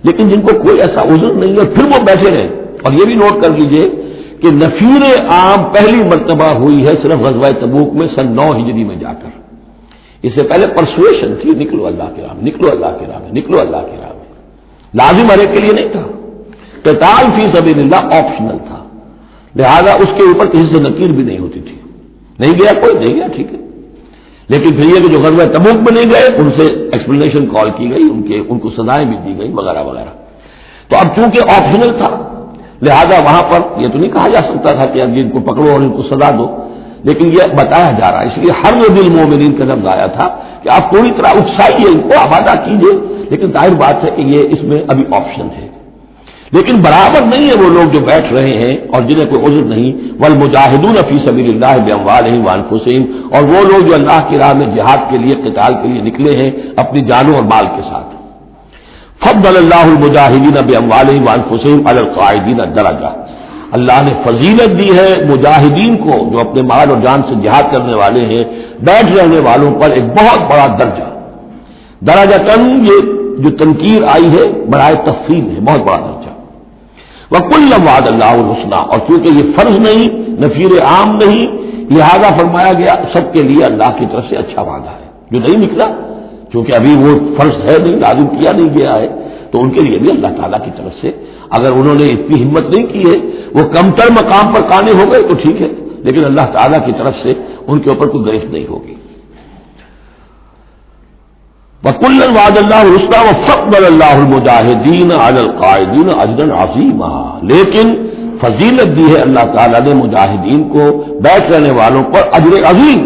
A: لیکن جن کو کوئی ایسا عذر نہیں ہے پھر وہ بیٹھے رہیں۔ اور یہ بھی نوٹ کر لیجئے کہ نفیر عام پہلی مرتبہ ہوئی ہے صرف غزوہ تبوک میں سن 9 ہجری میں جا کر، اس سے پہلے پرسویشن تھی، نکلو اللہ کے راہ میں، نکلو اللہ کے راہ میں، نکلو اللہ کے راہ میں، لازم ہر ایک کے لیے نہیں تھا، قتال فی سبیل اللہ آپشنل تھا، لہذا اس کے اوپر کسی سے نکیر بھی نہیں ہوتی تھی، نہیں گیا کوئی نہیں گیا ٹھیک ہے، لیکن پھر یہ کہ جو غزوہ تبوک میں نہیں گئے ان سے ایکسپلینیشن کال کی گئی، ان کو سزائیں بھی دی گئی وغیرہ وغیرہ۔ تو اب چونکہ آپشنل تھا لہذا وہاں پر یہ تو نہیں کہا جا سکتا تھا کہ اب ان کو پکڑو اور ان کو سزا دو، لیکن یہ بتایا جا رہا ہے، اس لیے ہر دل مومنین کا لفظ آیا تھا کہ آپ پوری طرح اکسائیے، ان کو آبادہ کیجیے، لیکن ظاہر بات ہے کہ یہ اس میں ابھی آپشن ہے، لیکن برابر نہیں ہے وہ لوگ جو بیٹھ رہے ہیں اور جنہیں کوئی عذر نہیں، والمجاہدون فی سبیل اللہ باموالہم وانفسہم، اور وہ لوگ جو اللہ کی راہ میں جہاد کے لیے قتال کے لیے نکلے ہیں اپنی جانوں اور مال کے ساتھ۔ فضل اللہ المجاہدین باموالہم وانفسہم علی القاعدین درجہ، اللہ نے فضیلت دی ہے مجاہدین کو جو اپنے مال اور جان سے جہاد کرنے والے ہیں، بیٹھ رہنے والوں پر ایک بہت بڑا درجہ، درجہ یہ جو تنکیر آئی ہے برائے تفصیل ہے، بہت بڑا درجہ۔ وَكُلًّا وَعَدَ اللَّهُ الْحُسْنَىٰ، اور چونکہ یہ فرض نہیں، نفیر عام نہیں، لہذا فرمایا گیا سب کے لیے اللہ کی طرف سے اچھا وعدہ ہے، جو نہیں نکلا چونکہ ابھی وہ فرض ہے نہیں، لازم کیا نہیں گیا ہے، تو ان کے لیے بھی اللہ تعالیٰ کی طرف سے اگر انہوں نے اتنی ہمت نہیں کی ہے، وہ کمتر مقام پر قانے ہو گئے تو ٹھیک ہے، لیکن اللہ تعالیٰ کی طرف سے ان کے اوپر کوئی گرفت نہیں ہوگی۔ وَكُلًّا وَعَدَ اللَّهُ الْحُسْنَىٰ وَفَضَّلَ اللَّهُ الْمُجَاهِدِينَ عَلَى الْقَاعِدِينَ أَجْرًا عَظِيمًا، لیکن فضیلت دی ہے اللہ تعالیٰ نے مجاہدین کو بیٹھ رہنے والوں پر اجر عظیم،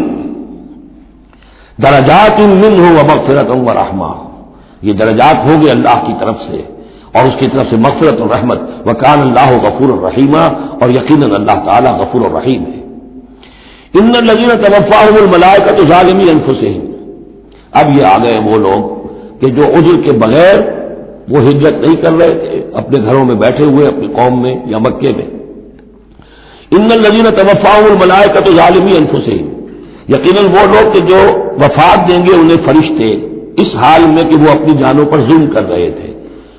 A: درجات منہ ومغفرۃ ورحمہ، یہ درجات ہوں گے اللہ کی طرف سے اور اس کی طرف سے مغفرت اور رحمت، وکان اللہ غفور الرحیم، اور یقیناً اللہ تعالیٰ غفور الرحیم ہے۔ ان الذین توفاهم الملائکۃ ظالمی انفسہم، اب یہ آ گئے وہ لوگ کہ جو عذر کے بغیر وہ ہجرت نہیں کر رہے تھے، اپنے گھروں میں بیٹھے ہوئے اپنی قوم میں یا مکے میں۔ ان الذین توفاهم الملائکۃ ظالمی انفسہم، یقیناً وہ لوگ کہ جو وفات دیں گے انہیں فرشتے اس حال میں کہ وہ اپنی جانوں پر ظلم کر رہے تھے،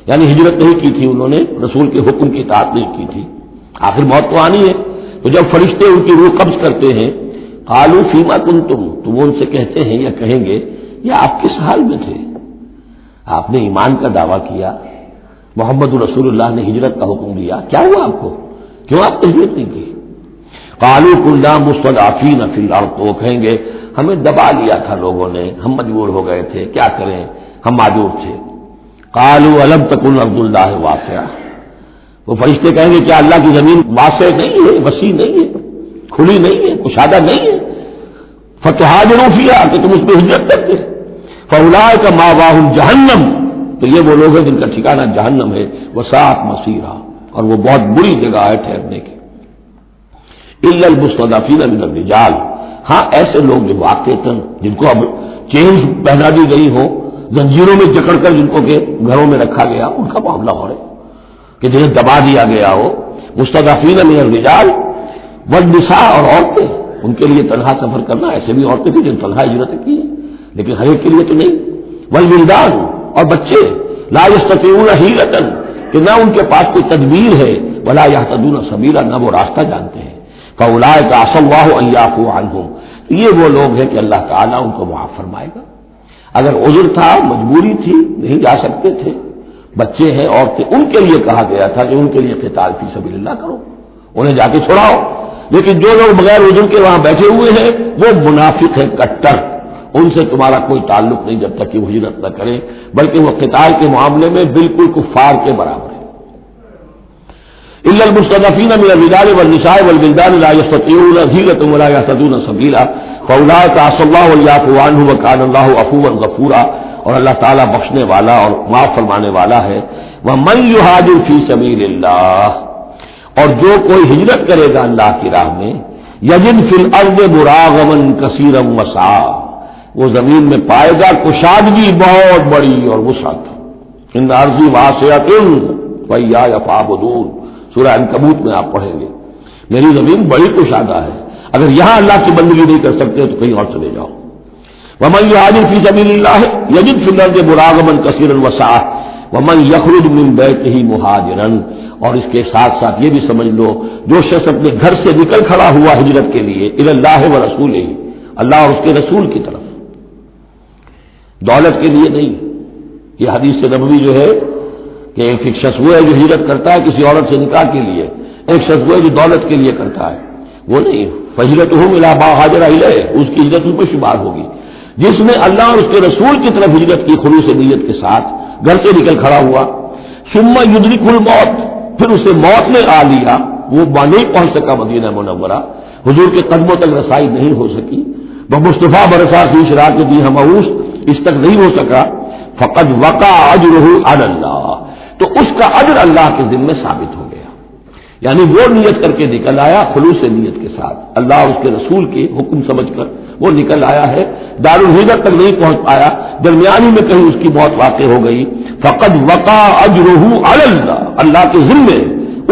A: یعنی ہجرت نہیں کی تھی انہوں نے، رسول کے حکم کی اطاعت نہیں کی تھی، آخر موت تو آنی ہے۔ تو جب فرشتے ان کی روح قبض کرتے ہیں، قالوا فیما کنتم، تو وہ ان سے کہتے ہیں یا کہیں گے یہ آپ کس حال میں تھے؟ آپ نے ایمان کا دعویٰ کیا، محمد رسول اللہ نے ہجرت کا حکم دیا، کیا ہوا آپ کو؟ کیوں آپ نے ہجرت نہیں کی؟ قالوا كنا مستضعفين في الارض، تو وہ کہیں گے ہمیں دبا لیا تھا لوگوں نے، ہم مجبور ہو گئے تھے، کیا کریں، ہم معذور تھے۔ قالوا الم تكن ارض الله واسعة، وہ فرشتے کہیں گے کیا اللہ کی زمین واسع نہیں ہے، وسیع نہیں ہے، کھلی نہیں ہے، کشادہ نہیں ہے؟ فتهاجروا فيها، کہ تم اس پہ ہجرت کرتے۔ فاولئک مأواهم جہنم، تو یہ وہ لوگ ہیں جن کا ٹھکانہ جہنم ہے، وساءت مصیرا، اور وہ بہت بری جگہ ہے ٹھہرنے کی۔ الا المستضعفین من الرجال، ہاں ایسے لوگ جو واقعتاً جن کو اب چینز پہنا دی گئی ہو، زنجیروں میں جکڑ کر جن کو کہ گھروں میں رکھا گیا، ان کا معاملہ ہو رہا ہے کہ جنہیں دبا دیا گیا ہو۔ مستضعفین من الرجال والنساء، اور عورتیں، ان کے لیے تنہا سفر کرنا، ایسے بھی عورتیں تھیں جن تنہا ہجرت کی ہے، لیکن ہر ایک کے لیے تو نہیں۔ والولدان، اور بچے، لا یستطیعون حیلۃ، کہ نہ ان کے پاس کوئی تدبیر ہے، ولا یہتدون سبیلا، نہ وہ راستہ جانتے ہیں۔ فاولئک عسى الله ان يعفو عنهم، یہ وہ لوگ ہیں کہ اللہ تعالیٰ ان کو معاف فرمائے گا۔ اگر عذر تھا، مجبوری تھی، نہیں جا سکتے تھے، بچے ہیں، عورتیں، ان کے لیے کہا گیا تھا کہ ان کے لیے قتال فی سبیل اللہ کرو، انہیں جا کے چھڑاؤ۔ لیکن جو لوگ بغیر عذر کے وہاں بیٹھے ہوئے ہیں وہ منافق ہیں کٹر، ان سے تمہارا کوئی تعلق نہیں جب تک کہ وہ ہجرت نہ کرے، بلکہ وہ قتال کے معاملے میں بالکل کفار کے برابر ہے۔ الا المستضعفین من الرجال والنساء والولدان لا يستطيعون حیلۃ ولا يهتدون سبیلا فاولئک عسى الله ان يعفو عنهم وكان الله عفوا غفورا، اور اللہ تعالیٰ بخشنے والا اور معاف فرمانے والا ہے۔ ومن يهاجر في سبيل الله، اور جو کوئی ہجرت کرے گا اللہ کی راہ میں، یجد فی الارض مراغما کثیرا وسعا، وہ زمین میں پائے گا کشادگی بہت بڑی اور وسعت۔ ان ارضی واسعۃ فإیایا فاعبدون، سورہ عنکبوت میں آپ پڑھیں گے، میری زمین بڑی کشادہ ہے، اگر یہاں اللہ کی بندگی نہیں کر سکتے تو کہیں اور چلے جاؤ۔ ومن یہاجر فی سبیل اللہ یجد فی الارض مراغما کثیرا وسعا ومن یخرج من بیتہ مہاجرا، اور اس کے ساتھ ساتھ یہ بھی سمجھ لو جو شخص اپنے گھر سے نکل کھڑا ہوا ہجرت کے لیے الی اللہ ورسولہ، اللہ اور اس کے رسول کی طرف، دولت کے لیے نہیں۔ یہ حدیث نبوی جو ہے کہ ایک شخص وہ ہے جو ہجرت کرتا ہے کسی عورت سے نکاح کے لیے، ایک شخص وہ ہے جو دولت کے لیے کرتا ہے، وہ نہیں۔ فہجرتہم الی ما ہاجر الیہ، اس کی ہجرت ان پر شمار ہوگی۔ جس نے اللہ اور اس کے رسول کی طرف ہجرت کی خلوص نیت کے ساتھ، گھر سے نکل کھڑا ہوا، ثم یدرکہ الموت، پھر اسے موت نے آ لیا، وہ نہیں پہنچ سکا مدینہ منورہ، حضور کے قدموں تک رسائی نہیں ہو سکی، وہ مصطفیٰ برسا فی شراک دی ہمعوش، اس تک نہیں ہو سکا، فقد وقع اجرہ علی اللہ، تو اس کا اجر اللہ کے ذمے ثابت ہو گیا۔ یعنی وہ نیت کر کے نکل آیا خلوص نیت کے ساتھ، اللہ اور اس کے رسول کے حکم سمجھ کر وہ نکل آیا ہے، دارالہجرت تک نہیں پہنچ پایا، درمیانی میں کہیں اس کی موت واقع ہو گئی، فقد وقع اجرہ علی اللہ، اللہ کے ذمے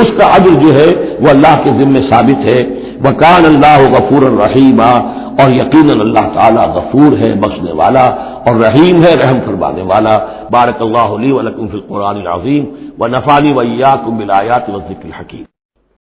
A: اس کا اجر جو ہے وہ اللہ کے ذمے ثابت ہے۔ وکان اللہ غفور الرحیم، اور یقیناً اللہ تعالیٰ غفور ہے، بخشنے والا، اور رحیم ہے، رحم فرمانے والا۔ بارک اللہ لی ولکم فی القرآن العظیم ونفعنی وإیاکم بالآیات والذکر الحکیم۔